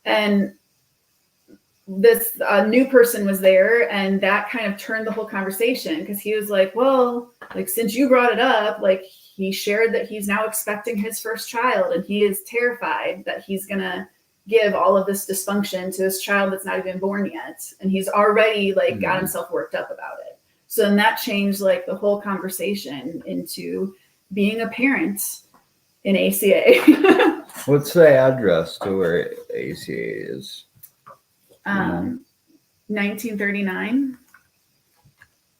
And this new person was there, and that kind of turned the whole conversation because he was like, well, like since you brought it up, like he shared that he's now expecting his first child, and he is terrified that he's gonna give all of this dysfunction to his child that's not even born yet, and he's already like got himself worked up about it. So then that changed like the whole conversation into being a parent in ACA. What's the address to where ACA is? 1939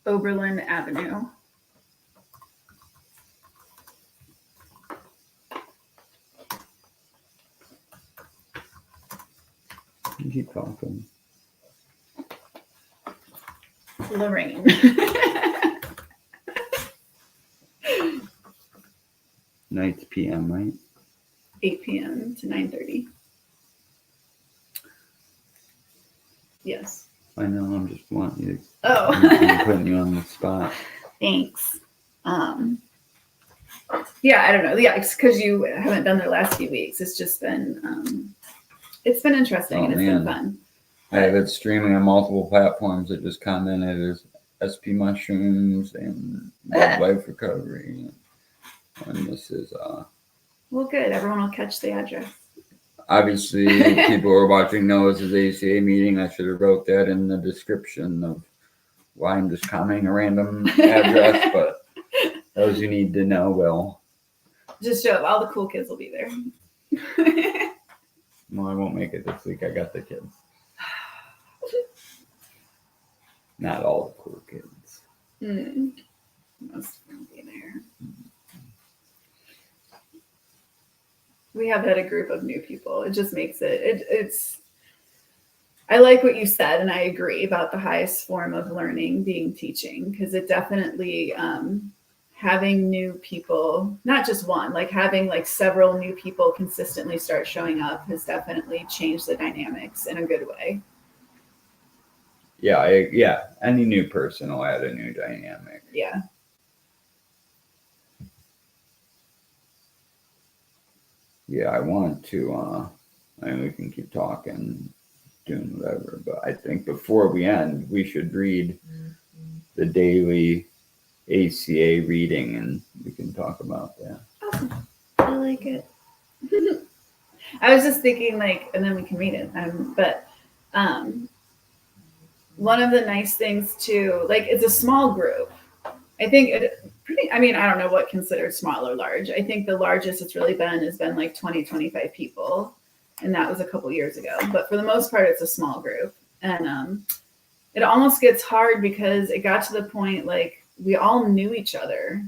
Oberlin Avenue. Keep talking. Lorraine. 9 p.m., right? 8 p.m. to 9:30. Yes. I know, I'm just wanting you to. Oh. I'm putting you on the spot. Thanks. Yeah, I don't know. Yeah, it's because you haven't done the last few weeks. It's just been, it's been interesting and it's been fun. I have it streaming on multiple platforms. It just commented as SP Mushrooms and Love Life Recovery. And this is well, good. Everyone will catch the address. Obviously, people who are watching know this is ACA meeting. I should have wrote that in the description of why I'm just commenting a random address, but those who need to know will. Just show up. All the cool kids will be there. Well, I won't make it this week. I got the kids. Not all the cool kids. Most of them be there. We have had a group of new people. It just makes it's. I like what you said, and I agree about the highest form of learning being teaching, because it definitely having new people, not just one, like having like several new people consistently start showing up has definitely changed the dynamics in a good way. Yeah, any new person will add a new dynamic. Yeah. Yeah, I want to, I mean, we can keep talking, doing whatever, but I think before we end, we should read the daily ACA reading and we can talk about that. Awesome. I like it. I was just thinking, like, and then we can read it. But one of the nice things too, like, it's a small group. I think I mean, I don't know what considered small or large. I think the largest it's really been has been like 20, 25 people. And that was a couple years ago. But for the most part, it's a small group. And it almost gets hard because it got to the point, like, we all knew each other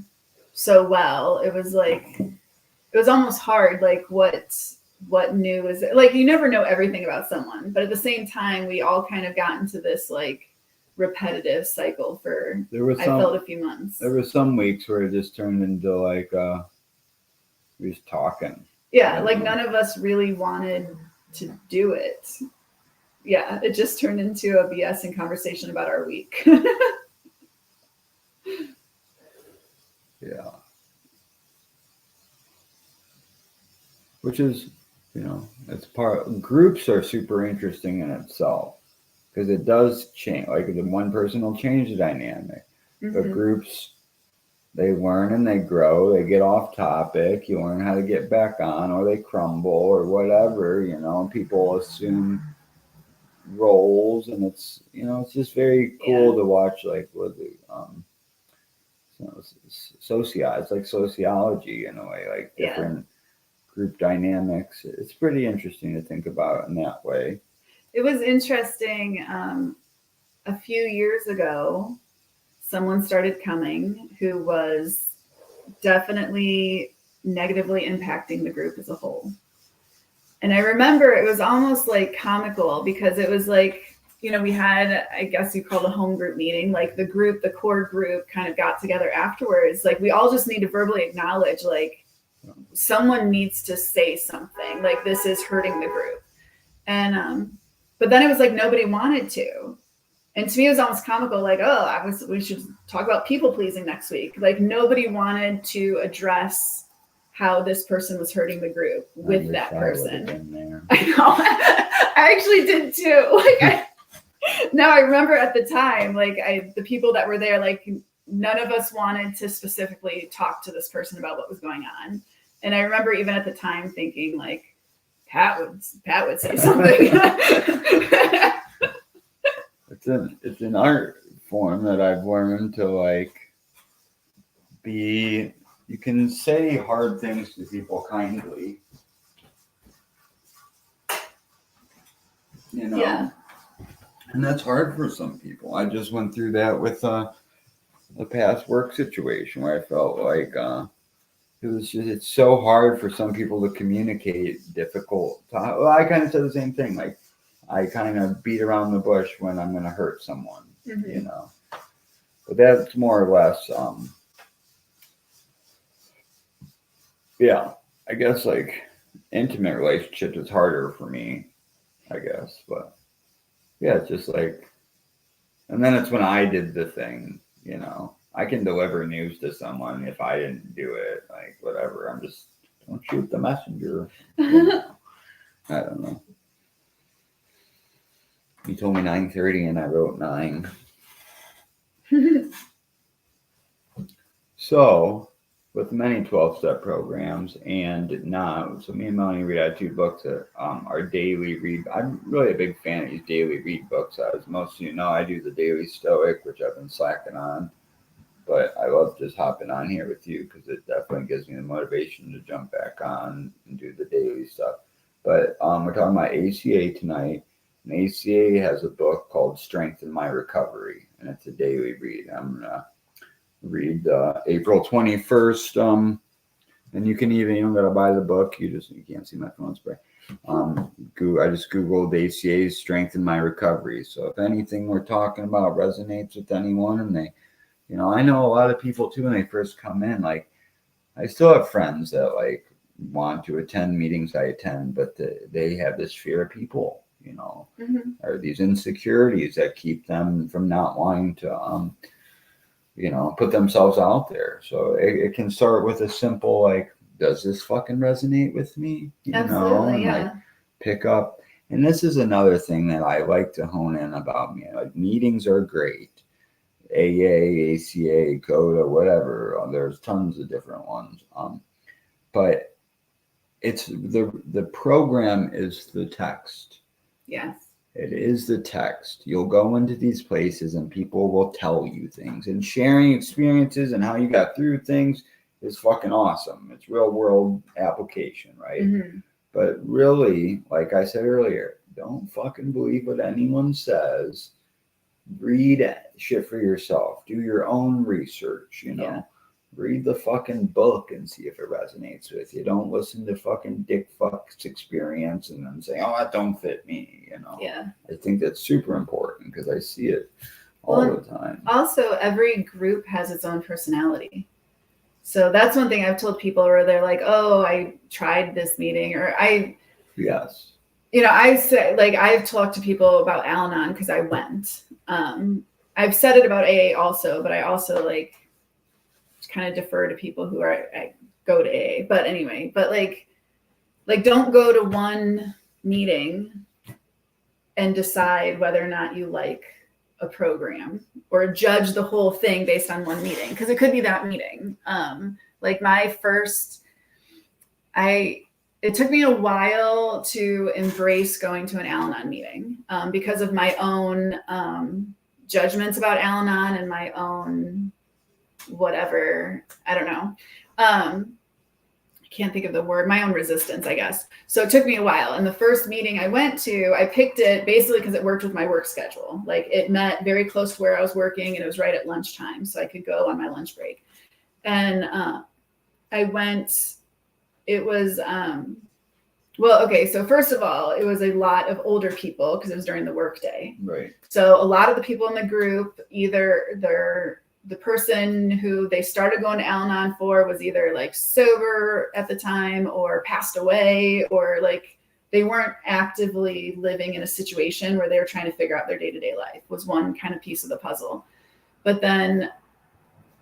so well. It was like, it was almost hard, like, what new is it? Like, you never know everything about someone. But at the same time, we all kind of got into this, like, repetitive cycle for I felt a few months. There were some weeks where it just turned into like we was talking. Yeah, like none of us really wanted to do it. Yeah, it just turned into a BS and conversation about our week. Yeah. Which is, you know, it's groups are super interesting in itself. Because it does change, like the one person will change the dynamic. Mm-hmm. But groups, they learn and they grow, they get off topic, you learn how to get back on, or they crumble, or whatever, you know, and people assume roles, and it's, you know, it's just very cool to watch, like, with the, you know, it's like sociology in a way, like different group dynamics. It's pretty interesting to think about in that way. It was interesting. A few years ago, someone started coming who was definitely negatively impacting the group as a whole. And I remember it was almost like comical because it was like, you know, we had, I guess you call it a home group meeting, like the core group kind of got together afterwards. Like, we all just need to verbally acknowledge, like, someone needs to say something, like, this is hurting the group. And, but then it was like nobody wanted to. And to me, it was almost comical, like, oh, we should talk about people pleasing next week. Like, nobody wanted to address how this person was hurting the group with that person. I know. I actually did too. Like, now I remember at the time, like, the people that were there, like, none of us wanted to specifically talk to this person about what was going on. And I remember even at the time thinking, like, Pat would say something. It's an art form that I've learned to, like, you can say hard things to people kindly. You know? Yeah. And that's hard for some people. I just went through that with the past work situation where I felt like it's so hard for some people to communicate difficult. Well, I kind of said the same thing. Like, I kind of beat around the bush when I'm going to hurt someone, you know. But that's more or less, yeah, I guess, like, intimate relationships is harder for me, I guess. But, yeah, it's just like, and then it's when I did the thing, you know. I can deliver news to someone if I didn't do it, like, whatever. I'm just, don't shoot the messenger. You know? I don't know. You told me 9:30 and I wrote 9. So, with many 12-step programs and not, so me and Melanie read out 2 books that are daily read. I'm really a big fan of these daily read books. As most of you know, I do the Daily Stoic, which I've been slacking on. But I love just hopping on here with you because it definitely gives me the motivation to jump back on and do the daily stuff. But we're talking about ACA tonight. And ACA has a book called Strengthen My Recovery, and it's a daily read. I'm going to read April 21st. And you can even, you don't got to buy the book. You can't see my phone spray. I just Googled ACA's Strengthen My Recovery. So if anything we're talking about resonates with anyone and they You know, I know a lot of people too when they first come in. Like, I still have friends that like want to attend meetings I attend, but they have this fear of people, you know, or these insecurities that keep them from not wanting to, you know, put themselves out there. So it can start with a simple like, does this fucking resonate with me? You know, Absolutely, and like yeah. pick up. And this is another thing that I like to hone in about me. Like meetings are great. AA, ACA, CODA, whatever. There's tons of different ones. But it's the program is the text. Yes. It is the text. You'll go into these places and people will tell you things, and sharing experiences and how you got through things is fucking awesome. It's real world application, right? But really, like I said earlier, don't fucking believe what anyone says. Read shit for yourself. Do your own research, you know. Yeah. Read the fucking book and see if it resonates with you. Don't listen to fucking Dick Fuck's experience and then say, oh, that don't fit me, you know. Yeah. I think that's super important because I see it all the time. Also, every group has its own personality. So that's one thing I've told people where they're like, oh, I tried this meeting, or Yes. You know, I say, like, I've talked to people about Al-Anon because I went. I've said it about AA also, but I also like kind of defer to people who I go to AA. But anyway, but like don't go to one meeting and decide whether or not you like a program or judge the whole thing based on one meeting, because it could be that meeting. Like my first, it took me a while to embrace going to an Al-Anon meeting because of my own judgments about Al-Anon and my own whatever, I don't know. I can't think of the word, my own resistance, I guess. So it took me a while. And the first meeting I went to, I picked it basically because it worked with my work schedule. Like it met very close to where I was working and it was right at lunchtime. So I could go on my lunch break. And I went, it was, well, okay. So first of all, it was a lot of older people because it was during the workday. Right. So a lot of the people in the group, either the person who they started going to Al-Anon for was either like sober at the time or passed away, or like they weren't actively living in a situation where they were trying to figure out their day-to-day life, was one kind of piece of the puzzle. But then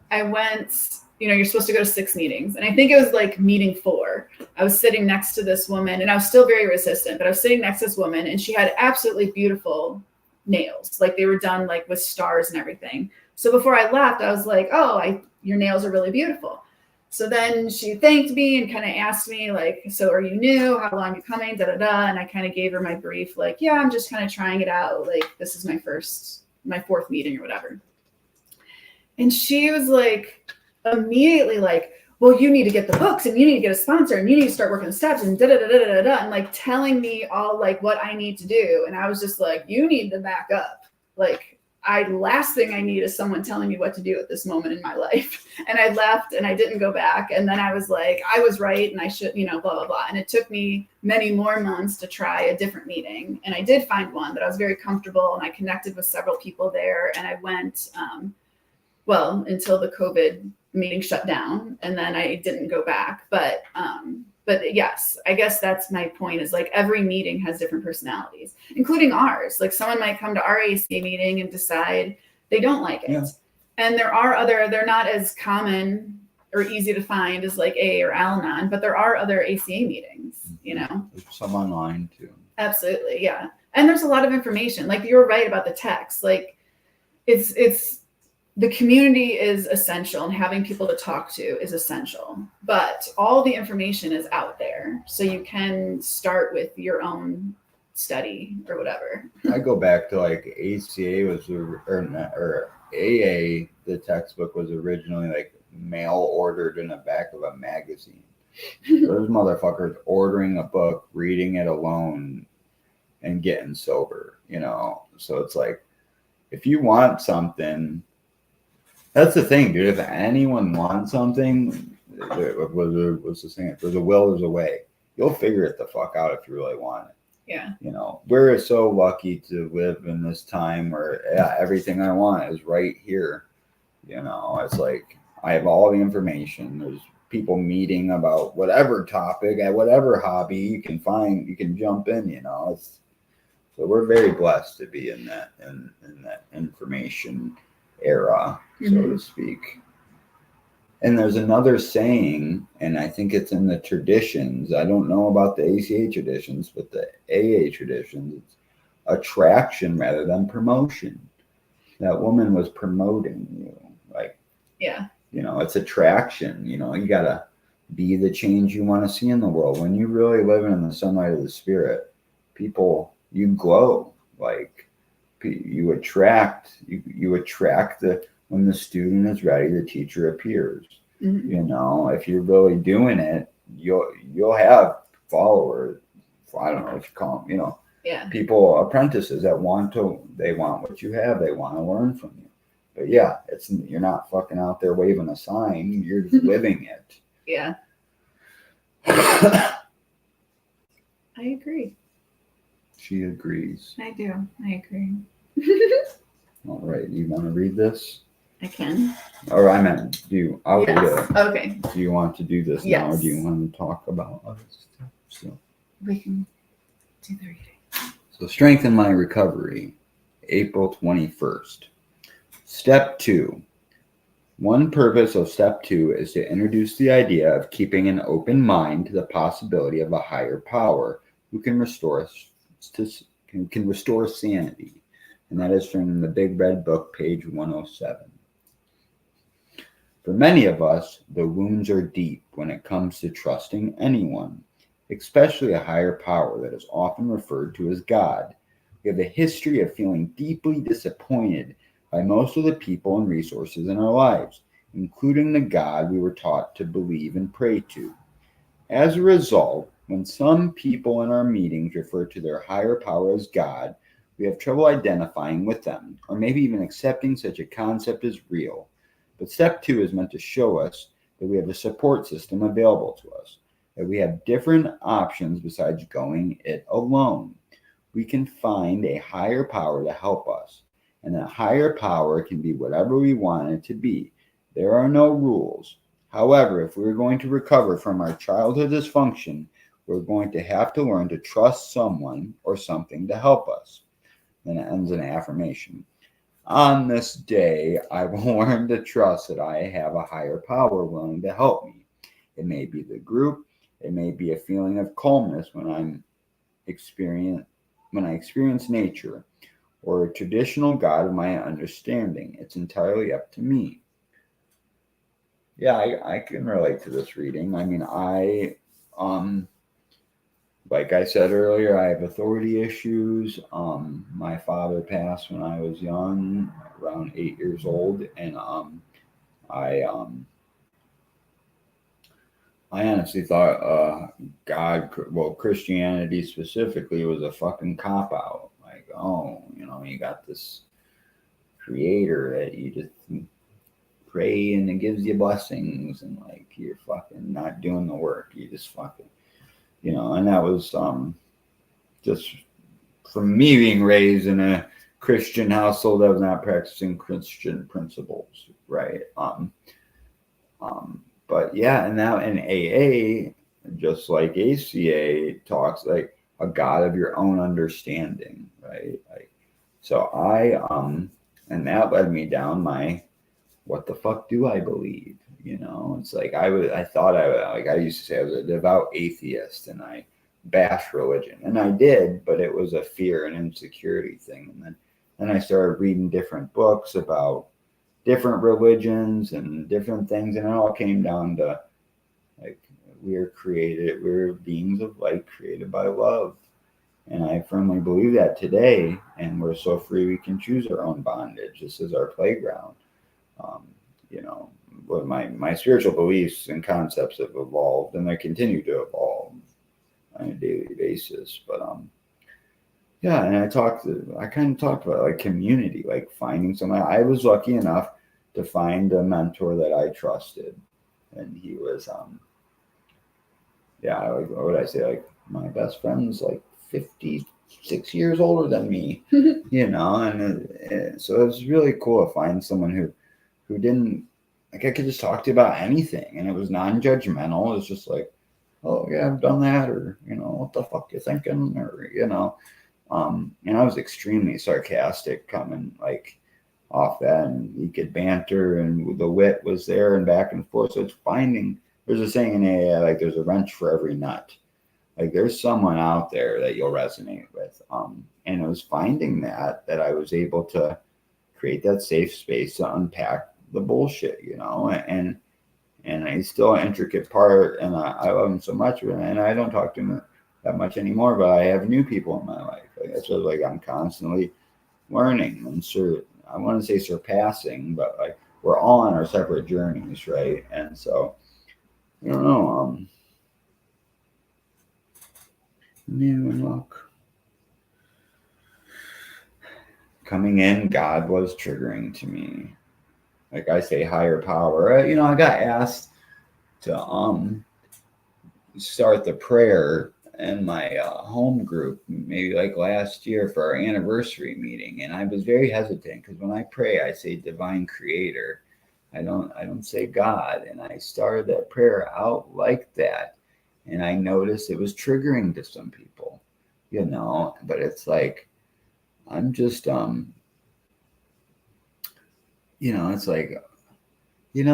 I went, you know, you're supposed to go to 6 meetings. And I think it was like meeting 4. I was sitting next to this woman and I was still very resistant, but I was sitting next to this woman and she had absolutely beautiful nails. Like they were done like with stars and everything. So before I left, I was like, oh, your nails are really beautiful. So then she thanked me and kind of asked me like, so are you new? How long are you coming? Da, da, da. And I kind of gave her my brief, like, yeah, I'm just kind of trying it out. Like, this is my 4th meeting or whatever. And she was like, immediately like, well, you need to get the books and you need to get a sponsor and you need to start working the steps and da da da da da da, and like telling me all like what I need to do. And I was just like, you need to back up. Like, last thing I need is someone telling me what to do at this moment in my life. And I left and I didn't go back. And then I was like, I was right and I should, you know, blah, blah, blah. And it took me many more months to try a different meeting. And I did find one that I was very comfortable and I connected with several people there. And I went, well, until the COVID meeting shut down, and then I didn't go back. But yes, I guess that's my point, is like every meeting has different personalities, including ours. Like someone might come to our ACA meeting and decide they don't like it. Yeah. And they're not as common or easy to find as like AA or Al-Anon, but there are other ACA meetings, you know. There's some online too. Absolutely, yeah. And there's a lot of information. Like you're right about the text. Like it's the community is essential and having people to talk to is essential, but all the information is out there. So you can start with your own study or whatever. I go back to like ACA or AA, the textbook was originally like mail ordered in the back of a magazine. Those motherfuckers ordering a book, reading it alone and getting sober, you know? So it's like, if you want something, that's the thing, dude. If anyone wants something, what's the saying? If there's a will, there's a way. You'll figure it the fuck out if you really want it. Yeah. You know, we're so lucky to live in this time where everything I want is right here. You know, it's like I have all the information. There's people meeting about whatever topic at whatever hobby you can find. You can jump in. You know, it's so we're very blessed to be in that information era, so to speak. And there's another saying, and I think it's in the traditions. I don't know about the ACA traditions, but the AA traditions, it's attraction rather than promotion. That woman was promoting you. Like, Yeah. you know, it's attraction. You know, you got to be the change you want to see in the world. When you really live in the sunlight of the spirit, people, you glow. Like, you attract when the student is ready, the teacher appears. You know, if you're really doing it, you'll have followers. I don't know what you call them. You know, people, apprentices that they want what you have. They want to learn from you. But yeah, you're not fucking out there waving a sign. You're just living it. Yeah. I agree. She agrees. I do. I agree. All right. You want to read this? I can. Or I meant, I'll read it. Okay. Do you want to do this now, or do you want to talk about other stuff? So we can do the reading. So strengthen my recovery, April 21st. Step 2. One purpose of step 2 is to introduce the idea of keeping an open mind to the possibility of a higher power who can restore sanity. And that is from the Big Red Book, page 107. For many of us, the wounds are deep when it comes to trusting anyone, especially a higher power that is often referred to as God. We have a history of feeling deeply disappointed by most of the people and resources in our lives, including the God we were taught to believe and pray to. As a result, when some people in our meetings refer to their higher power as God, we have trouble identifying with them, or maybe even accepting such a concept as real. But step 2 is meant to show us that we have a support system available to us, that we have different options besides going it alone. We can find a higher power to help us, and that higher power can be whatever we want it to be. There are no rules. However, if we're going to recover from our childhood dysfunction, we're going to have to learn to trust someone or something to help us. Then it ends in an affirmation. On this day, I will learn to trust that I have a higher power willing to help me. It may be the group. It may be a feeling of calmness when I experience nature, or a traditional God of my understanding. It's entirely up to me. Yeah, I can relate to this reading. I mean, like I said earlier, I have authority issues. My father passed when I was young, around 8 years old, and I honestly thought Christianity specifically was a fucking cop out. Like, oh, you got this creator that you just pray and it gives you blessings, and like you're fucking not doing the work. You just fucking. And that was just from me being raised in a Christian household that was not practicing Christian principles, right? But yeah, and now in AA, just like ACA talks, like a God of your own understanding, right? Like, so and that led me down what the fuck do I believe? It's like I used to say I was a devout atheist and I bashed religion, and I did, but it was a fear and insecurity thing. And then I started reading different books about different religions and different things, and it all came down to like we're beings of light created by love. And I firmly believe that today, and we're so free we can choose our own bondage. This is our playground. But my spiritual beliefs and concepts have evolved, and they continue to evolve on a daily basis. But yeah, and I kind of talked about like community, like finding someone. I was lucky enough to find a mentor that I trusted, and he was like, what would I say, like my best friend's like 56 years older than me, and so it was really cool to find someone who who didn't, like, I could just talk to you about anything, and it was non-judgmental. It's just like, oh yeah, I've done that, or what the fuck you thinking, or and I was extremely sarcastic coming like off that, and he could banter, and the wit was there and back and forth. So it's finding. There's a saying in AA, like there's a wrench for every nut. Like there's someone out there that you'll resonate with. And it was finding that I was able to create that safe space to unpack the bullshit, and he's still an intricate part, and I love him so much, and I don't talk to him that much anymore, but I have new people in my life. Like that's what, like, I'm constantly learning and I want to say surpassing, but like we're all on our separate journeys, right? And so I don't know. New look. Coming in, God was triggering to me. Like I say, higher power. I got asked to start the prayer in my home group maybe like last year for our anniversary meeting, and I was very hesitant because when I pray, I say divine creator. I don't say God, and I started that prayer out like that, and I noticed it was triggering to some people, but it's like I'm just it's like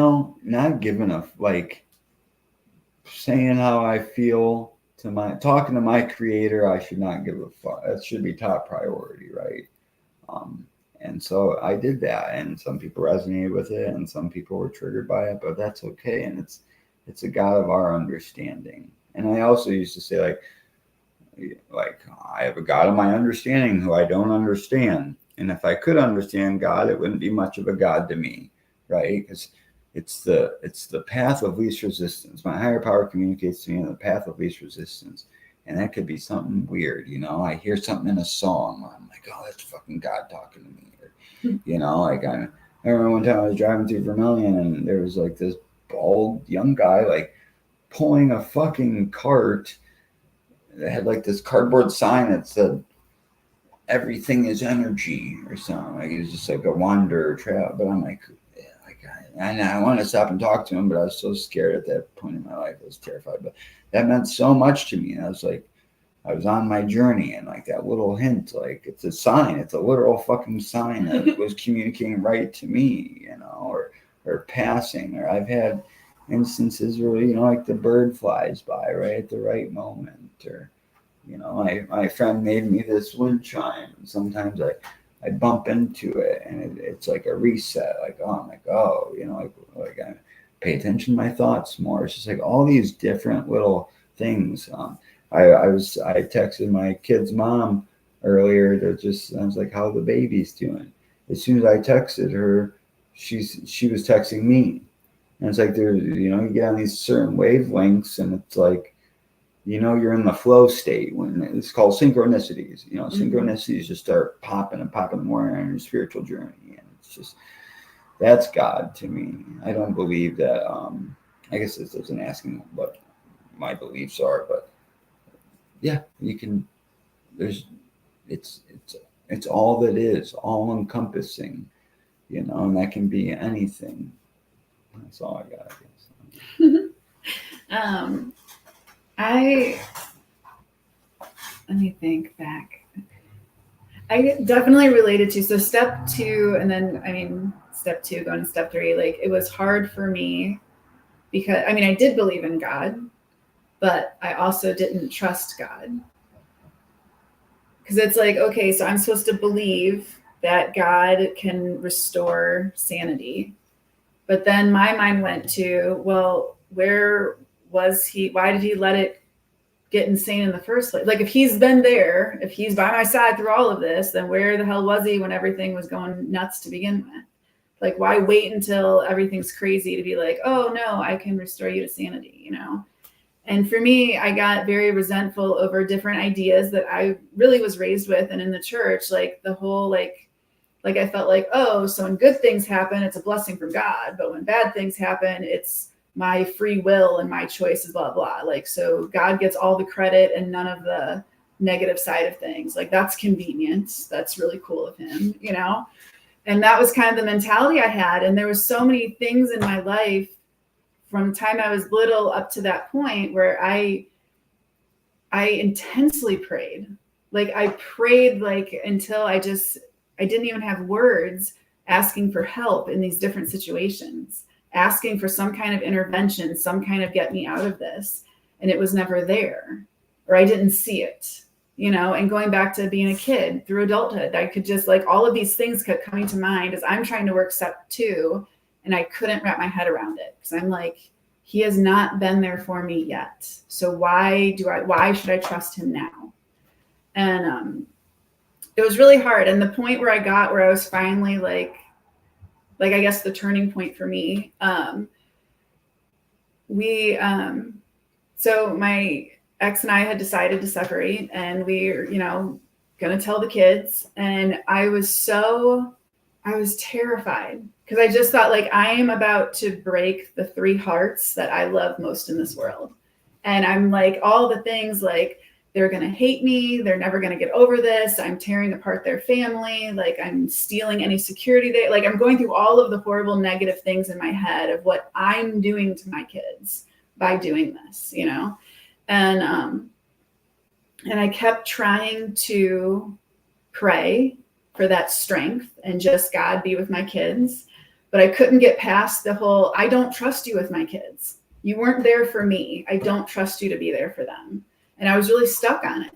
not giving a like saying how I feel to talking to my creator. I should not give a fuck. That should be top priority, right? And so I did that, and some people resonated with it, and some people were triggered by it, but that's okay. And it's a God of our understanding. And I also used to say like I have a God of my understanding who I don't understand. And if I could understand God, it wouldn't be much of a God to me, right? Because it's the path of least resistance. My higher power communicates to me in the path of least resistance. And that could be something weird, I hear something in a song. I'm like, oh, that's fucking God talking to me. Or, like I remember one time I was driving through Vermilion, and there was like this bald young guy like pulling a fucking cart that had like this cardboard sign that said everything is energy or something. Like it was just like a wander trail. But I'm like, yeah, I wanted to stop and talk to him, but I was so scared at that point in my life. I was terrified. But that meant so much to me. And I was like, I was on my journey, and like that little hint, like it's a sign, it's a literal fucking sign that was communicating right to me, or passing. Or I've had instances where, like the bird flies by right at the right moment, or my friend made me this wind chime. Sometimes I bump into it, and it's like a reset. Like, oh, I'm like, oh, like I pay attention to my thoughts more. It's just like all these different little things. I texted my kid's mom earlier I was like, how the baby's doing. As soon as I texted her, she was texting me. And it's like there's you get on these certain wavelengths, and it's like you're in the flow state when it's called synchronicities. Synchronicities just start popping and popping more on your spiritual journey, and it's just that's God to me. I don't believe that. I guess this isn't asking what my beliefs are, but yeah, you can. There's it's all that is, all encompassing, and that can be anything. That's all I got, I guess. I let me think back. I definitely related to step 2, and then step 2 going to step 3. Like it was hard for me because I did believe in God, but I also didn't trust God. Because it's like, okay, so I'm supposed to believe that God can restore sanity. But then my mind went to, well, where was he? Why did he let it get insane in the first place? Like if he's been there, if he's by my side through all of this, then where the hell was he when everything was going nuts to begin with? Like why wait until everything's crazy to be like, oh no, I can restore you to sanity, And for me, I got very resentful over different ideas that I really was raised with. And in the church, like the whole, like I felt like, oh, so when good things happen, it's a blessing from God. But when bad things happen, it's my free will and my choices, blah, blah. Like, so God gets all the credit and none of the negative side of things. Like that's convenient. That's really cool of him, And that was kind of the mentality I had. And there was so many things in my life from the time I was little up to that point where I intensely prayed. Like I prayed like until I didn't even have words, asking for help in these different situations, asking for some kind of intervention, some kind of get me out of this. And it was never there, or I didn't see it, you know. And going back to being a kid through adulthood, I could just like all of these things kept coming to mind as I'm trying to work step 2, and I couldn't wrap my head around it because I'm like, he has not been there for me yet. So why should I trust him now? And it was really hard. And the point where I got where I was finally like I guess the turning point for me, so my ex and I had decided to separate, and we were, you know, gonna tell the kids. And I was terrified because I just thought like I am about to break the 3 hearts that I love most in this world. And I'm like, all the things like they're going to hate me. They're never going to get over this. I'm tearing apart their family. Like I'm stealing any security. Like I'm going through all of the horrible negative things in my head of what I'm doing to my kids by doing this, you know? And I kept trying to pray for that strength and just God be with my kids. But I couldn't get past the whole, I don't trust you with my kids. You weren't there for me. I don't trust you to be there for them. And I was really stuck on it.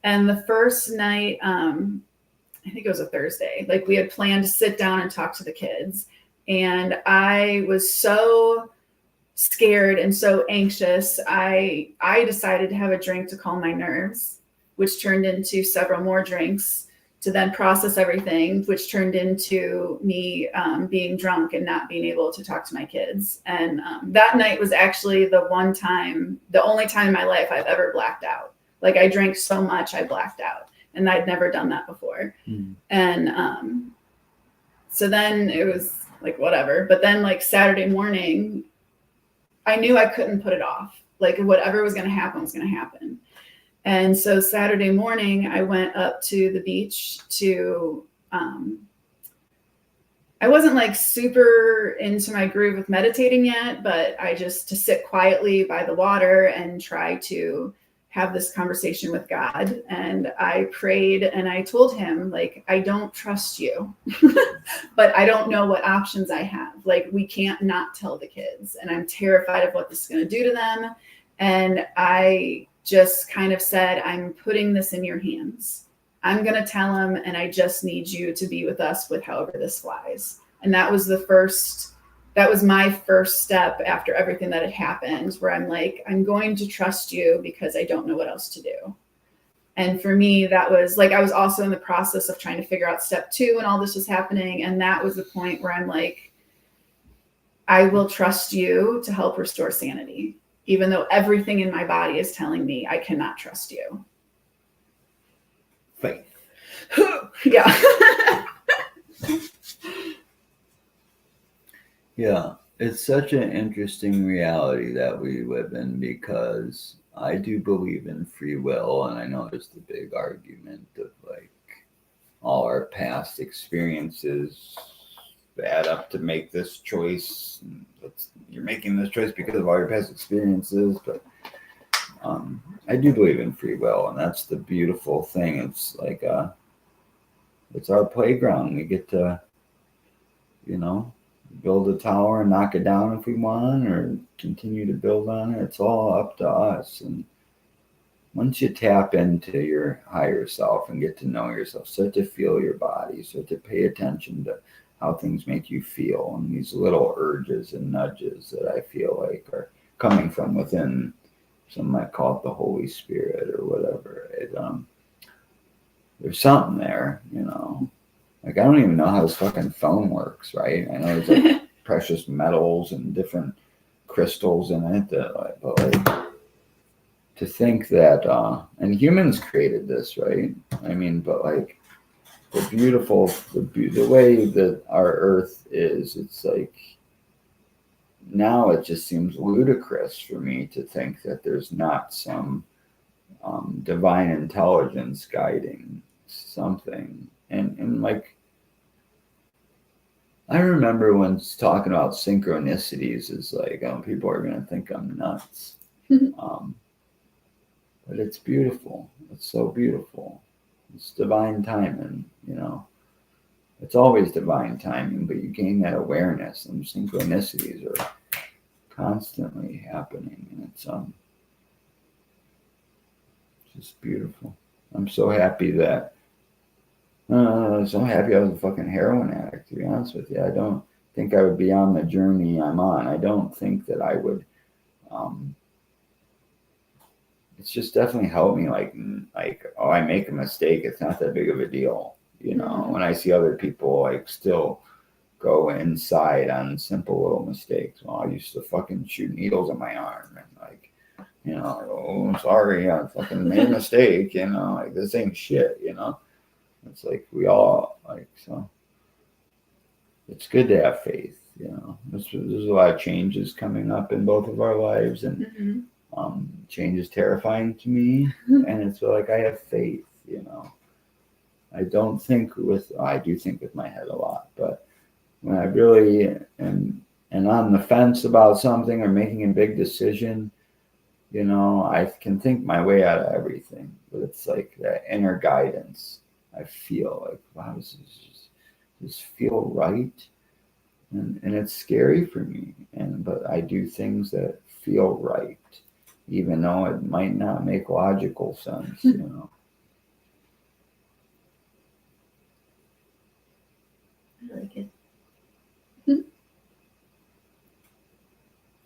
And the first night, I think it was a Thursday, like we had planned to sit down and talk to the kids. And I was so scared and so anxious. I decided to have a drink to calm my nerves, which turned into several more drinks to then process everything, which turned into me being drunk and not being able to talk to my kids. And that night was actually the only time in my life I've ever blacked out. Like I drank so much, I blacked out, and I'd never done that before. And so then it was like, whatever. But then like Saturday morning, I knew I couldn't put it off. Like whatever was going to happen was going to happen. And so Saturday morning, I went up to the beach to, I wasn't like super into my groove with meditating yet, but to sit quietly by the water and try to have this conversation with God. And I prayed and I told him, like, I don't trust you, but I don't know what options I have. Like, we can't not tell the kids, and I'm terrified of what this is going to do to them. And I just kind of said, I'm putting this in your hands. I'm going to tell him, and I just need you to be with us with however this flies. And that was my first step after everything that had happened, where I'm like, I'm going to trust you because I don't know what else to do. And for me, that was like, I was also in the process of trying to figure out step 2 and all this was happening. And that was the point where I'm like, I will trust you to help restore sanity, even though everything in my body is telling me I cannot trust you. Faith. Yeah. Yeah, it's such an interesting reality that we live in, because I do believe in free will, and I know there's the big argument of like all our past experiences add up to make this choice. And you're making this choice because of all your past experiences, but I do believe in free will, and that's the beautiful thing. It's like it's our playground. We get to, build a tower and knock it down if we want, or continue to build on it. It's all up to us. And once you tap into your higher self and get to know yourself, start to feel your body, start to pay attention to how things make you feel, and these little urges and nudges that I feel like are coming from within. Some might call it the Holy Spirit or whatever. There's something there, Like, I don't even know how this fucking phone works, right? I know there's like precious metals and different crystals in it but like, to think that, and humans created this, right? I mean, but like the way that our Earth is, it's like, now it just seems ludicrous for me to think that there's not some divine intelligence guiding something. And like, I remember once talking about synchronicities is like, people are going to think I'm nuts. um, but it's beautiful. It's so beautiful. It's divine timing, you know. It's always divine timing, but you gain that awareness, and synchronicities are constantly happening, and it's just beautiful. I'm so happy that so happy I was a fucking heroin addict, to be honest with you. I don't think I would be on the journey I'm on. I don't think that I would. Um, it's just definitely helped me. Like, oh, I make a mistake. It's not that big of a deal, you know. Mm-hmm. When I see other people like still go inside on simple little mistakes. Well, I used to fucking shoot needles in my arm and like, you know, like, oh, sorry, I fucking made a mistake. You know, like this ain't shit. You know, it's like we all like so. It's good to have faith, you know. There's a lot of changes coming up in both of our lives, and Mm-hmm. change is terrifying to me. And it's like I have faith, you know. I don't think with I do think with my head a lot, but when I really am and on the fence about something or making a big decision, you know, I can think my way out of everything. But it's like that inner guidance. I feel like, wow, this feel right? And it's scary for me. But I do things that feel right, even though it might not make logical sense, you know. I like it.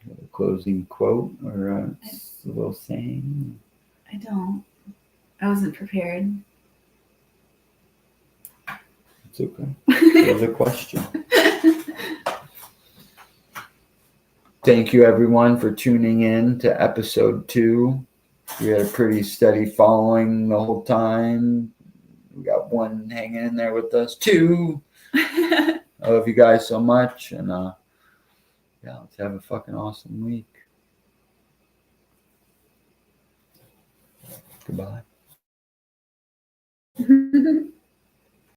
A closing quote or a little saying. I don't. I wasn't prepared. It's okay. It was a question. Thank you, everyone, for tuning in to episode 2. We had a pretty steady following the whole time. We got 1 hanging in there with us. 2. I love you guys so much. And yeah, let's have a fucking awesome week. Goodbye.